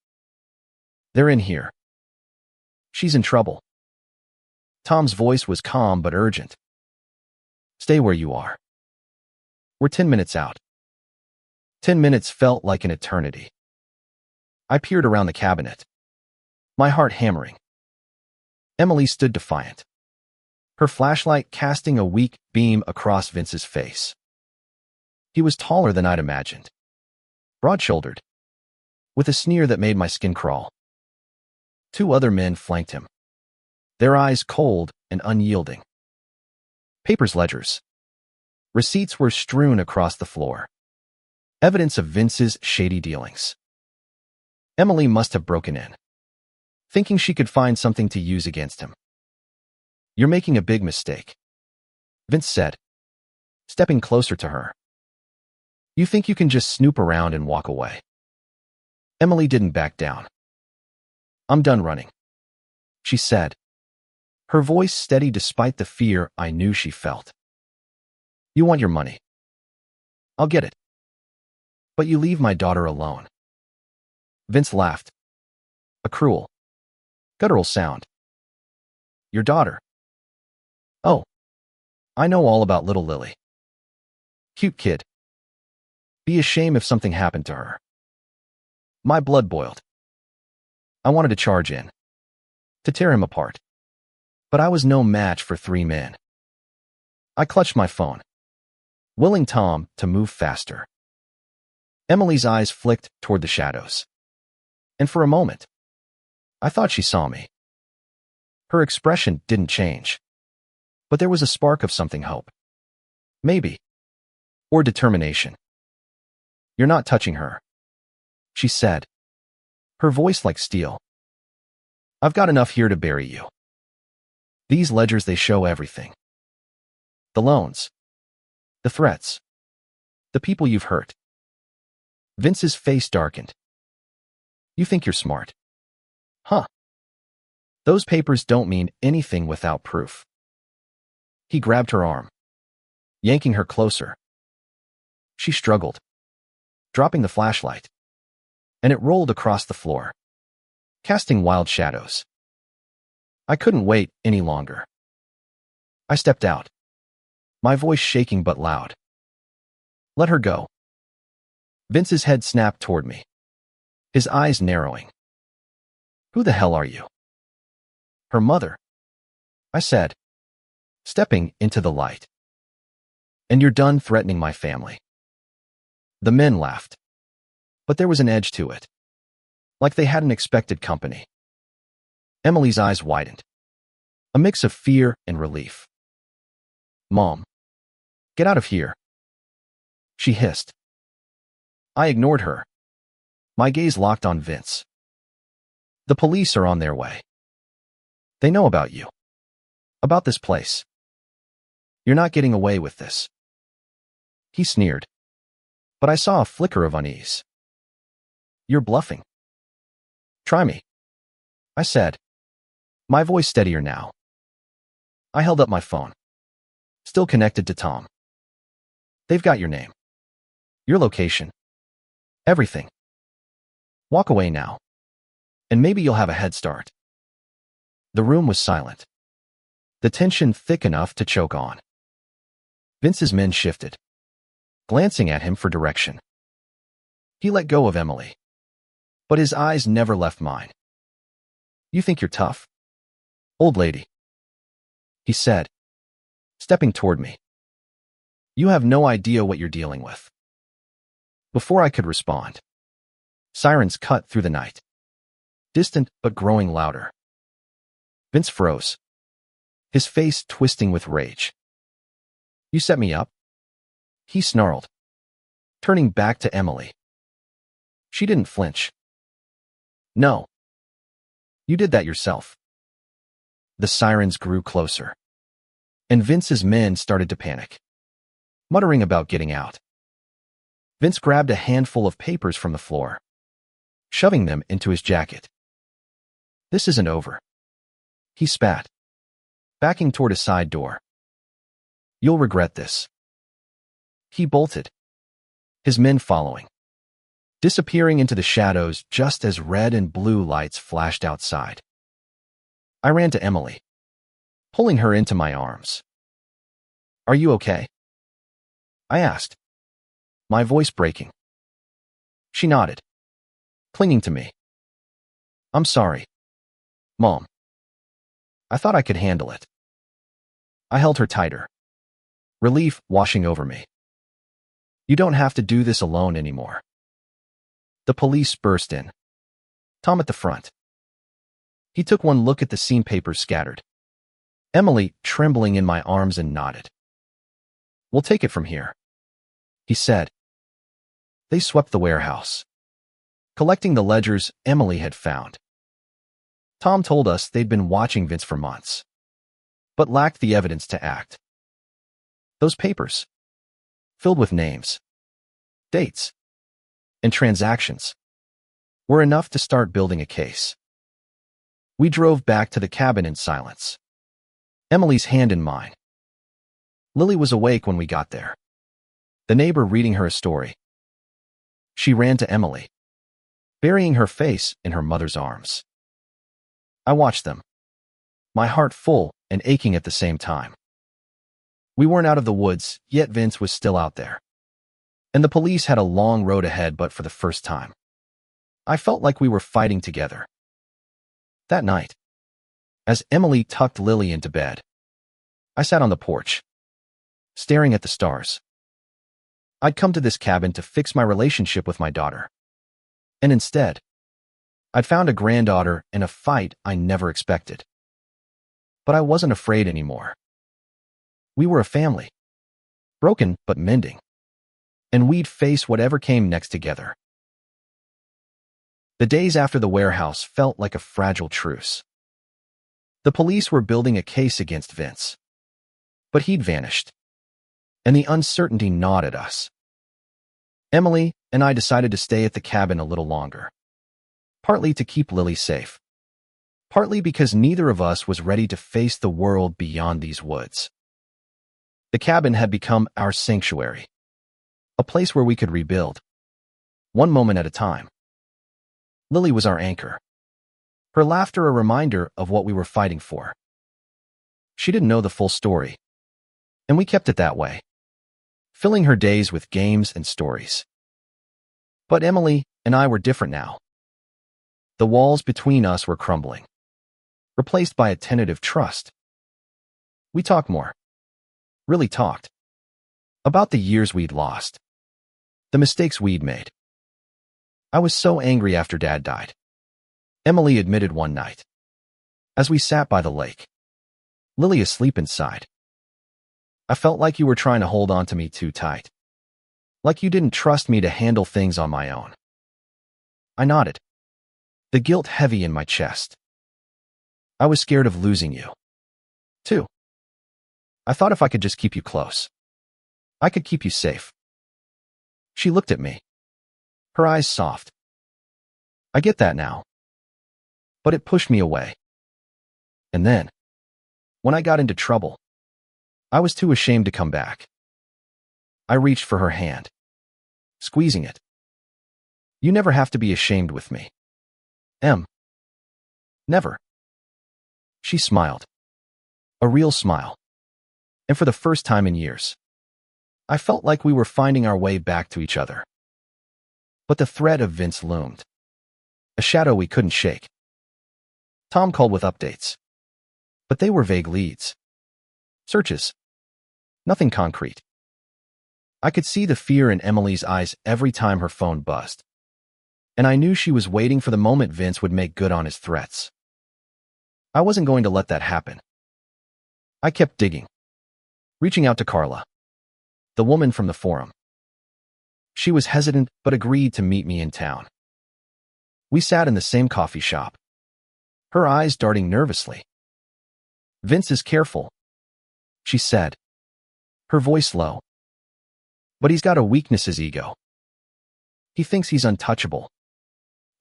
They're in here. She's in trouble. Tom's voice was calm but urgent. Stay where you are. We're 10 minutes out. 10 minutes felt like an eternity. I peered around the cabinet, my heart hammering. Emily stood defiant, her flashlight casting a weak beam across Vince's face. He was taller than I'd imagined, broad-shouldered, with a sneer that made my skin crawl. 2 other men flanked him, their eyes cold and unyielding. Papers, ledgers, receipts were strewn across the floor, evidence of Vince's shady dealings. Emily must have broken in, thinking she could find something to use against him. You're making a big mistake, Vince said, stepping closer to her. You think you can just snoop around and walk away? Emily didn't back down. I'm done running, she said, her voice steady despite the fear I knew she felt. You want your money. I'll get it. But you leave my daughter alone. Vince laughed, a cruel, guttural sound. Your daughter. Oh, I know all about little Lily. Cute kid. Be a shame if something happened to her. My blood boiled. I wanted to charge in, to tear him apart. But I was no match for 3 men. I clutched my phone, willing Tom to move faster. Emily's eyes flicked toward the shadows, and for a moment, I thought she saw me. Her expression didn't change, but there was a spark of something, hope. Maybe. Or determination. You're not touching her, she said, her voice like steel. I've got enough here to bury you. These ledgers, they show everything. The loans. The threats. The people you've hurt. Vince's face darkened. You think you're smart? Huh? Those papers don't mean anything without proof. He grabbed her arm, yanking her closer. She struggled, dropping the flashlight, and it rolled across the floor, casting wild shadows. I couldn't wait any longer. I stepped out, my voice shaking but loud. Let her go. Vince's head snapped toward me, his eyes narrowing. Who the hell are you? Her mother, I said, stepping into the light. And you're done threatening my family. The men laughed, but there was an edge to it, like they hadn't expected company. Emily's eyes widened, a mix of fear and relief. Mom, get out of here, she hissed. I ignored her, my gaze locked on Vince. The police are on their way. They know about you, about this place. You're not getting away with this. He sneered, but I saw a flicker of unease. You're bluffing. Try me, I said, my voice steadier now. I held up my phone, still connected to Tom. They've got your name, your location, everything. Walk away now, and maybe you'll have a head start. The room was silent, the tension thick enough to choke on. Vince's men shifted, glancing at him for direction. He let go of Emily, but his eyes never left mine. You think you're tough? Old lady, he said, stepping toward me. You have no idea what you're dealing with. Before I could respond, sirens cut through the night, distant but growing louder. Vince froze, his face twisting with rage. You set me up? He snarled, turning back to Emily. She didn't flinch. No. You did that yourself. The sirens grew closer, and Vince's men started to panic, muttering about getting out. Vince grabbed a handful of papers from the floor, shoving them into his jacket. This isn't over, he spat, backing toward a side door. You'll regret this. He bolted, his men following, disappearing into the shadows just as red and blue lights flashed outside. I ran to Emily, pulling her into my arms. Are you okay? I asked, my voice breaking. She nodded, clinging to me. I'm sorry, Mom. I thought I could handle it. I held her tighter, relief washing over me. You don't have to do this alone anymore. The police burst in, Tom at the front. He took one look at the scene papers scattered. Emily trembling in my arms and nodded. We'll take it from here, he said. They swept the warehouse, collecting the ledgers Emily had found. Tom told us they'd been watching Vince for months, but lacked the evidence to act. Those papers, filled with names, dates, and transactions, were enough to start building a case. We drove back to the cabin in silence, Emily's hand in mine. Lily was awake when we got there, the neighbor reading her a story. She ran to Emily, burying her face in her mother's arms. I watched them, my heart full and aching at the same time. We weren't out of the woods, yet Vince was still out there. And the police had a long road ahead, but for the first time, I felt like we were fighting together. That night, as Emily tucked Lily into bed, I sat on the porch, staring at the stars. I'd come to this cabin to fix my relationship with my daughter. And instead, I'd found a granddaughter in a fight I never expected. But I wasn't afraid anymore. We were a family, broken but mending, and we'd face whatever came next together. The days after the warehouse felt like a fragile truce. The police were building a case against Vince. But he'd vanished. And the uncertainty gnawed at us. Emily and I decided to stay at the cabin a little longer. Partly to keep Lily safe. Partly because neither of us was ready to face the world beyond these woods. The cabin had become our sanctuary. A place where we could rebuild. One moment at a time. Lily was our anchor. Her laughter a reminder of what we were fighting for. She didn't know the full story. And we kept it that way. Filling her days with games and stories. But Emily and I were different now. The walls between us were crumbling. Replaced by a tentative trust. We talked more. Really talked. About the years we'd lost. The mistakes we'd made. I was so angry after Dad died. Emily admitted one night. As we sat by the lake. Lily asleep inside. I felt like you were trying to hold on to me too tight. Like you didn't trust me to handle things on my own. I nodded. The guilt heavy in my chest. I was scared of losing you. Too. I thought if I could just keep you close, I could keep you safe. She looked at me. Her eyes soft. I get that now. But it pushed me away. And then, when I got into trouble, I was too ashamed to come back. I reached for her hand, squeezing it. You never have to be ashamed with me. Em. Never. She smiled. A real smile. And for the first time in years, I felt like we were finding our way back to each other. But the threat of Vince loomed. A shadow we couldn't shake. Tom called with updates. But they were vague leads. Searches. Nothing concrete. I could see the fear in Emily's eyes every time her phone buzzed. And I knew she was waiting for the moment Vince would make good on his threats. I wasn't going to let that happen. I kept digging. Reaching out to Carla. The woman from the forum. She was hesitant but agreed to meet me in town. We sat in the same coffee shop. Her eyes darting nervously. Vince is careful, she said. Her voice low. But he's got a weakness, his ego. He thinks he's untouchable.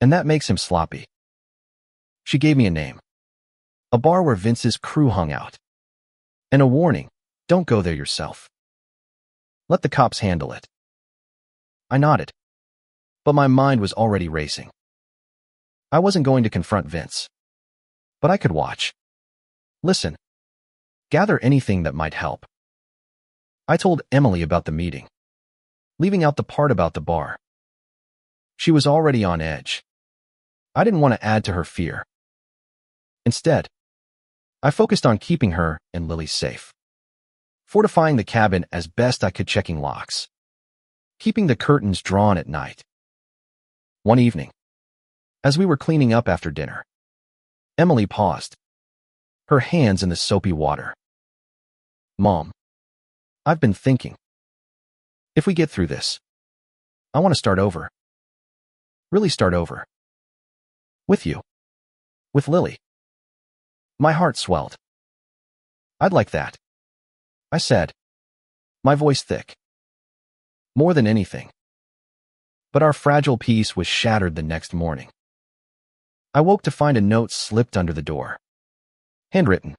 And that makes him sloppy. She gave me a name. A bar where Vince's crew hung out. And a warning, don't go there yourself. Let the cops handle it. I nodded. But my mind was already racing. I wasn't going to confront Vince. But I could watch. Listen. Gather anything that might help. I told Emily about the meeting, leaving out the part about the bar. She was already on edge. I didn't want to add to her fear. Instead, I focused on keeping her and Lily safe. Fortifying the cabin as best I could, checking locks. Keeping the curtains drawn at night. One evening, as we were cleaning up after dinner, Emily paused, her hands in the soapy water. Mom, I've been thinking. If we get through this, I want to start over. Really start over. With you. With Lily. My heart swelled. I'd like that, I said, my voice thick. More than anything. But our fragile peace was shattered the next morning. I woke to find a note slipped under the door. Handwritten.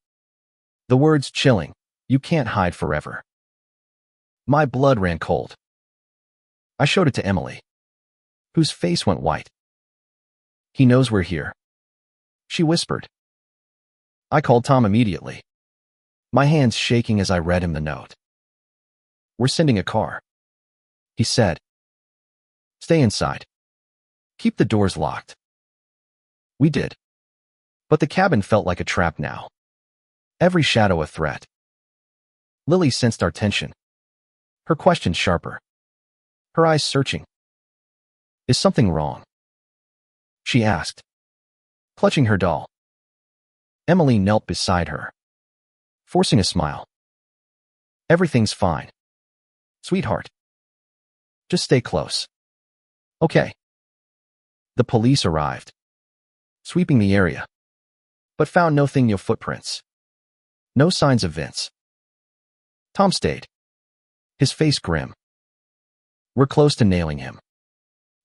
The words chilling, you can't hide forever. My blood ran cold. I showed it to Emily, whose face went white. He knows we're here, she whispered. I called Tom immediately, my hands shaking as I read him the note. We're sending a car, he said. Stay inside. Keep the doors locked. We did. But the cabin felt like a trap now. Every shadow a threat. Lily sensed our tension. Her questions sharper. Her eyes searching. Is something wrong? She asked, clutching her doll. Emily knelt beside her, forcing a smile. Everything's fine. Sweetheart. Just stay close. Okay. The police arrived, sweeping the area. but found no footprints. No signs of Vince. Tom stayed, his face grim. "We're close to nailing him,"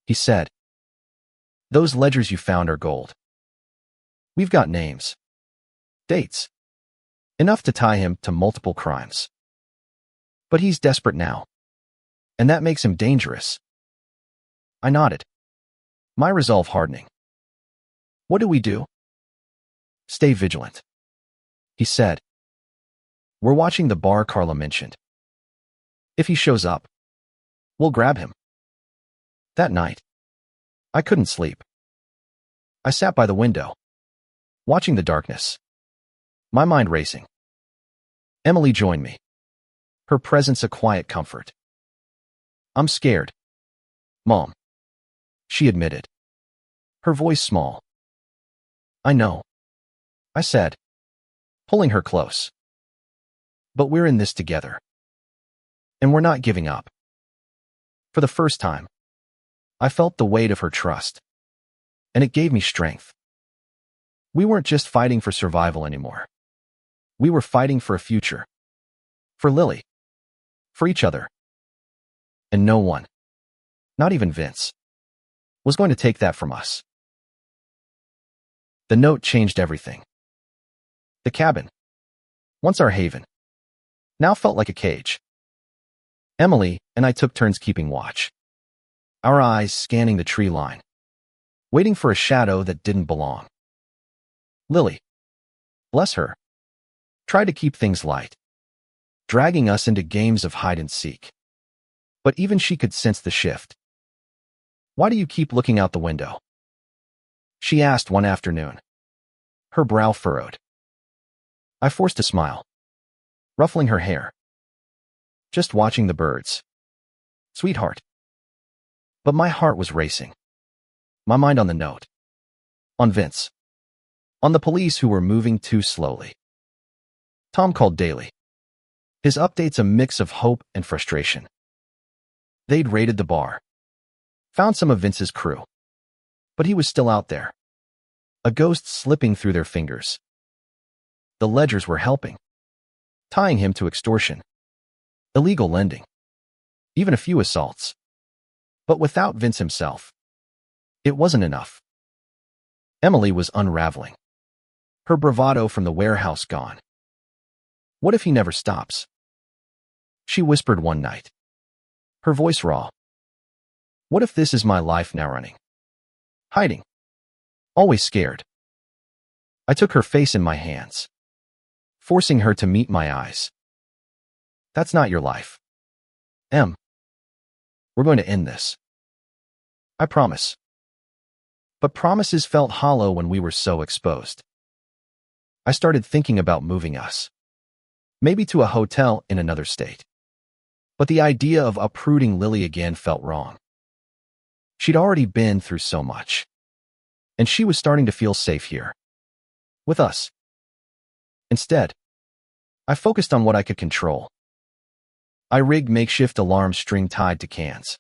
he said. "Those ledgers you found are gold. We've got names, dates, enough to tie him to multiple crimes. But he's desperate now, and that makes him dangerous." I nodded, my resolve hardening. "What do we do?" "Stay vigilant," he said. "We're watching the bar Carla mentioned. If he shows up, we'll grab him." That night, I couldn't sleep. I sat by the window, watching the darkness, my mind racing. Emily joined me, her presence a quiet comfort. "I'm scared, Mom," she admitted, her voice small. "I know," I said, pulling her close. "But we're in this together. And we're not giving up." For the first time, I felt the weight of her trust, and it gave me strength. We weren't just fighting for survival anymore. We were fighting for a future. For Lily. For each other. And no one, not even Vince, was going to take that from us. The note changed everything. The cabin, once our haven, now felt like a cage. Emily and I took turns keeping watch, our eyes scanning the tree line, waiting for a shadow that didn't belong. Lily, bless her, tried to keep things light, dragging us into games of hide and seek. But even she could sense the shift. "Why do you keep looking out the window?" she asked one afternoon, her brow furrowed. I forced a smile, ruffling her hair. "Just watching the birds, sweetheart." But my heart was racing, my mind on the note, on Vince, on the police who were moving too slowly. Tom called daily, his updates a mix of hope and frustration. They'd raided the bar, found some of Vince's crew, but he was still out there, a ghost slipping through their fingers. The ledgers were helping, tying him to extortion, illegal lending, even a few assaults. But without Vince himself, it wasn't enough. Emily was unraveling, her bravado from the warehouse gone. "What if he never stops?" she whispered one night, her voice raw. "What if this is my life now, running, hiding, always scared?" I took her face in my hands, forcing her to meet my eyes. "That's not your life, Em. We're going to end this. I promise." But promises felt hollow when we were so exposed. I started thinking about moving us, maybe to a hotel in another state. But the idea of uprooting Lily again felt wrong. She'd already been through so much, and she was starting to feel safe here, with us. Instead, I focused on what I could control. I rigged makeshift alarm string tied to cans,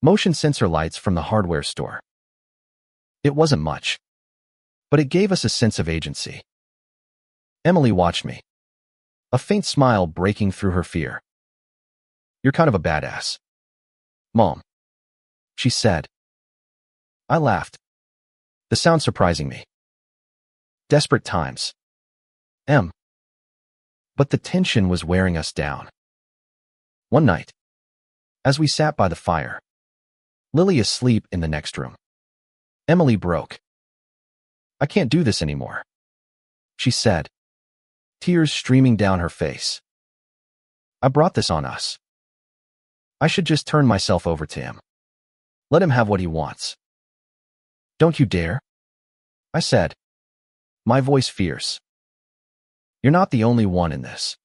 motion sensor lights from the hardware store. It wasn't much, but it gave us a sense of agency. Emily watched me, a faint smile breaking through her fear. "You're kind of a badass, Mom," she said. I laughed, the sound surprising me. "Desperate times, Em." But the tension was wearing us down. One night, as we sat by the fire, Lily asleep in the next room, Emily broke. "I can't do this anymore," she said, tears streaming down her face. "I brought this on us. I should just turn myself over to him. Let him have what he wants." "Don't you dare," I said, my voice fierce. "You're not the only one in this,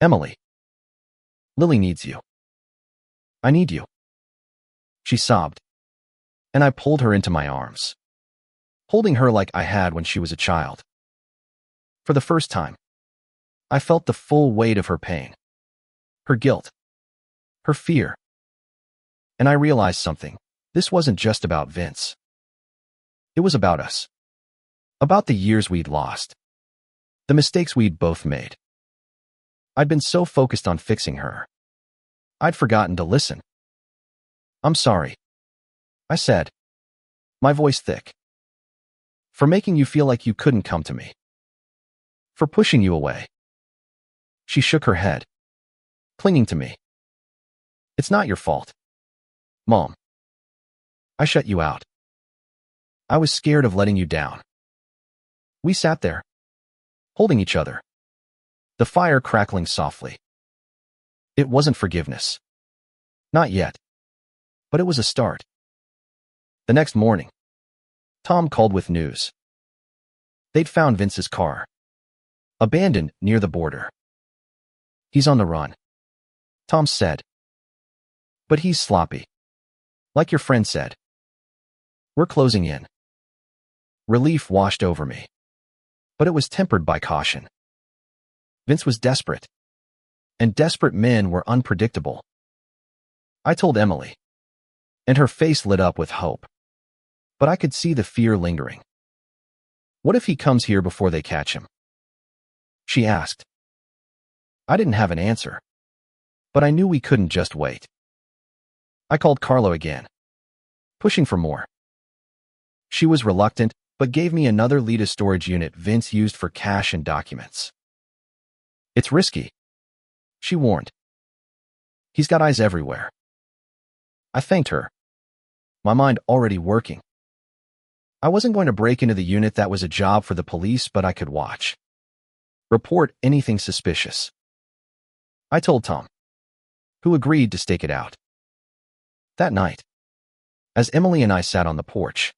Emily. Lily needs you. I need you." She sobbed, and I pulled her into my arms, holding her like I had when she was a child. For the first time, I felt the full weight of her pain, her guilt, her fear. And I realized something. This wasn't just about Vince. It was about us. About the years we'd lost. The mistakes we'd both made. I'd been so focused on fixing her. I'd forgotten to listen. "I'm sorry," I said, my voice thick. "For making you feel like you couldn't come to me. For pushing you away." She shook her head, clinging to me. "It's not your fault, Mom. I shut you out. I was scared of letting you down." We sat there, holding each other, the fire crackling softly. It wasn't forgiveness. Not yet. But it was a start. The next morning, Tom called with news. They'd found Vince's car, abandoned near the border. "He's on the run," Tom said. "But he's sloppy. Like your friend said. We're closing in." Relief washed over me, but it was tempered by caution. Vince was desperate, and desperate men were unpredictable. I told Emily, and her face lit up with hope, but I could see the fear lingering. "What if he comes here before they catch him?" she asked. I didn't have an answer, but I knew we couldn't just wait. I called Carlo again, pushing for more. She was reluctant, but gave me another Lita storage unit Vince used for cash and documents. "It's risky," she warned. "He's got eyes everywhere." I thanked her, my mind already working. I wasn't going to break into the unit. That was a job for the police, but I could watch. Report anything suspicious. I told Tom, who agreed to stake it out. That night, as Emily and I sat on the porch,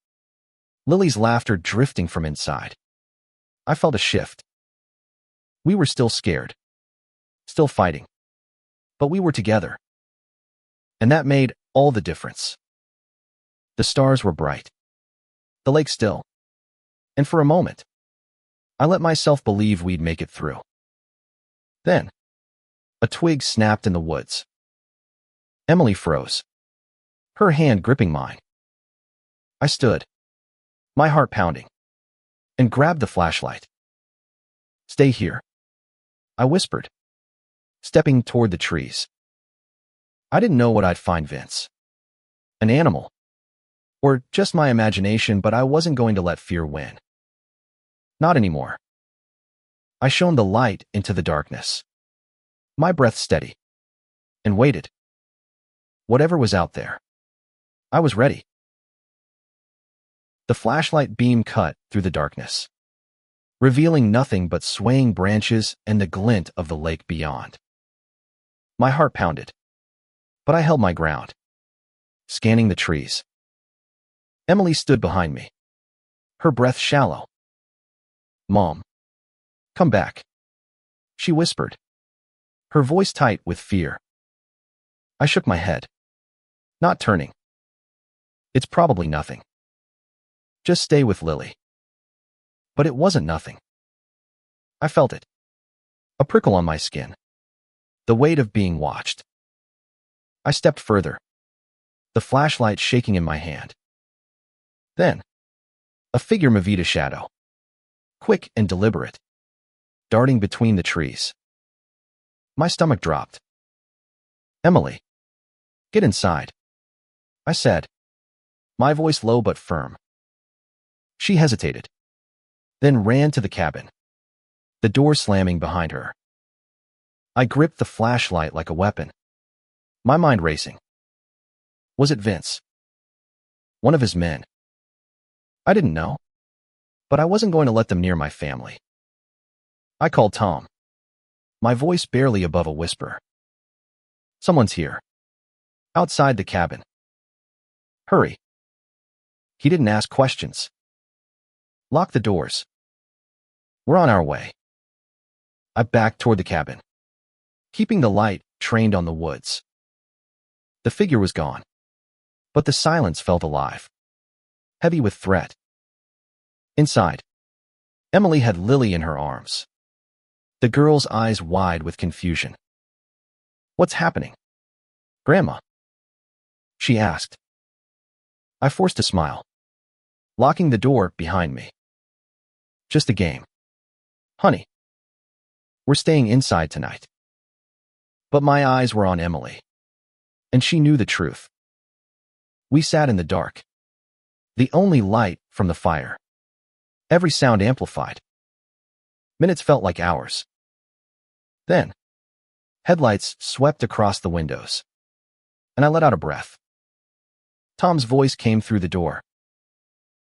Lily's laughter drifting from inside, I felt a shift. We were still scared, still fighting, but we were together. And that made all the difference. The stars were bright, the lake still, and for a moment, I let myself believe we'd make it through. Then, a twig snapped in the woods. Emily froze, her hand gripping mine. I stood, my heart pounding, and grabbed the flashlight. "Stay here," I whispered, stepping toward the trees. I didn't know what I'd find Vince. An animal, or just my imagination, but I wasn't going to let fear win. Not anymore. I shone the light into the darkness, my breath steady, and waited. Whatever was out there, I was ready. The flashlight beam cut through the darkness, revealing nothing but swaying branches and the glint of the lake beyond. My heart pounded, but I held my ground, scanning the trees. Emily stood behind me, her breath shallow. "Mom, come back," she whispered, her voice tight with fear. I shook my head, not turning. "It's probably nothing. Just stay with Lily." But it wasn't nothing. I felt it. A prickle on my skin. The weight of being watched. I stepped further, the flashlight shaking in my hand. Then, a figure moved a shadow, quick and deliberate, darting between the trees. My stomach dropped. "Emily, get inside," I said, my voice low but firm. She hesitated, then ran to the cabin, the door slamming behind her. I gripped the flashlight like a weapon, my mind racing. Was it Vince? One of his men? I didn't know, but I wasn't going to let them near my family. I called Tom, my voice barely above a whisper. "Someone's here, outside the cabin. Hurry." He didn't ask questions. "Lock the doors. We're on our way." I backed toward the cabin, keeping the light trained on the woods. The figure was gone, but the silence felt alive, heavy with threat. Inside, Emily had Lily in her arms, the girl's eyes wide with confusion. "What's happening, Grandma?" she asked. I forced a smile, locking the door behind me. Just a game. Honey, we're staying inside tonight. But my eyes were on Emily, and she knew the truth. We sat in the dark. The only light from the fire. Every sound amplified. Minutes felt like hours. Then, headlights swept across the windows, and I let out a breath. Tom's voice came through the door.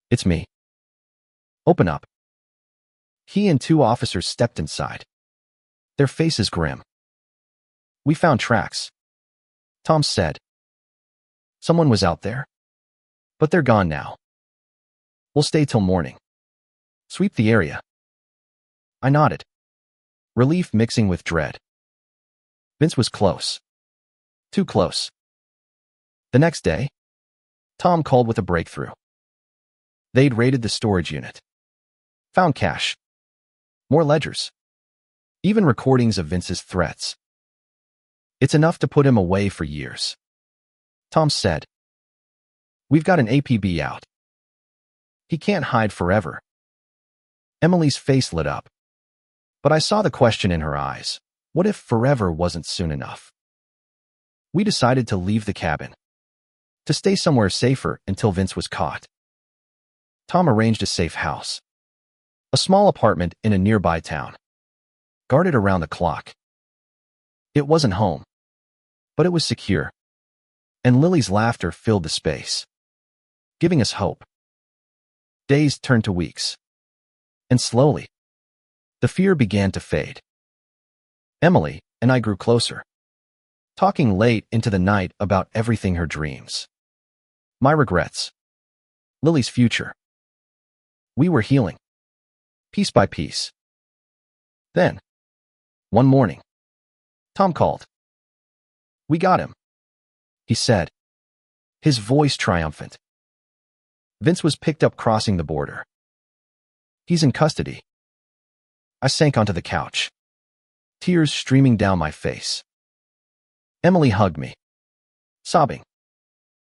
It's me. Open up. He and two officers stepped inside, their faces grim. We found tracks, Tom said. Someone was out there, but they're gone now. We'll stay till morning. Sweep the area. I nodded, relief mixing with dread. Vince was close. Too close. The next day, Tom called with a breakthrough. They'd raided the storage unit. Found cash. More ledgers. Even recordings of Vince's threats. It's enough to put him away for years. Tom said, we've got an APB out. He can't hide forever. Emily's face lit up. But I saw the question in her eyes. What if forever wasn't soon enough? We decided to leave the cabin. To stay somewhere safer until Vince was caught. Tom arranged a safe house. A small apartment in a nearby town. Guarded around the clock. It wasn't home. But it was secure. And Lily's laughter filled the space. Giving us hope. Days turned to weeks. And slowly, the fear began to fade. Emily and I grew closer. Talking late into the night about everything her dreams. My regrets. Lily's future. We were healing. Piece by piece. Then, one morning, Tom called. We got him, he said, his voice triumphant. Vince was picked up crossing the border. He's in custody. I sank onto the couch, tears streaming down my face. Emily hugged me, sobbing,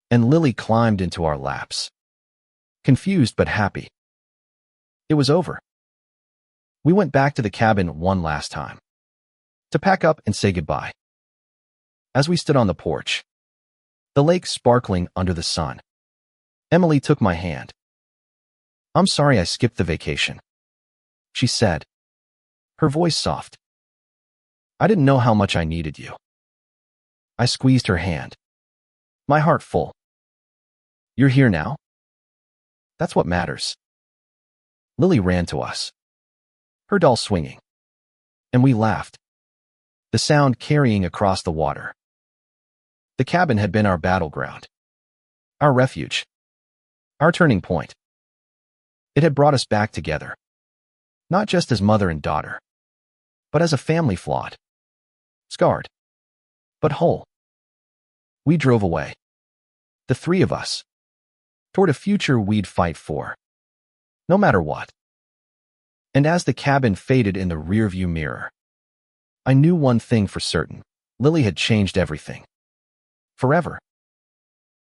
and Lily climbed into our laps, confused but happy. It was over. We went back to the cabin one last time, to pack up and say goodbye. As we stood on the porch, the lake sparkling under the sun, Emily took my hand. I'm sorry I skipped the vacation, she said, her voice soft. I didn't know how much I needed you. I squeezed her hand, my heart full. You're here now? That's what matters. Lily ran to us, her doll swinging, and we laughed, the sound carrying across the water. The cabin had been our battleground, our refuge, our turning point. It had brought us back together, not just as mother and daughter, but as a family flawed, scarred, but whole. We drove away, the three of us, toward a future we'd fight for, no matter what. And as the cabin faded in the rearview mirror, I knew one thing for certain. Lily had changed everything. Forever.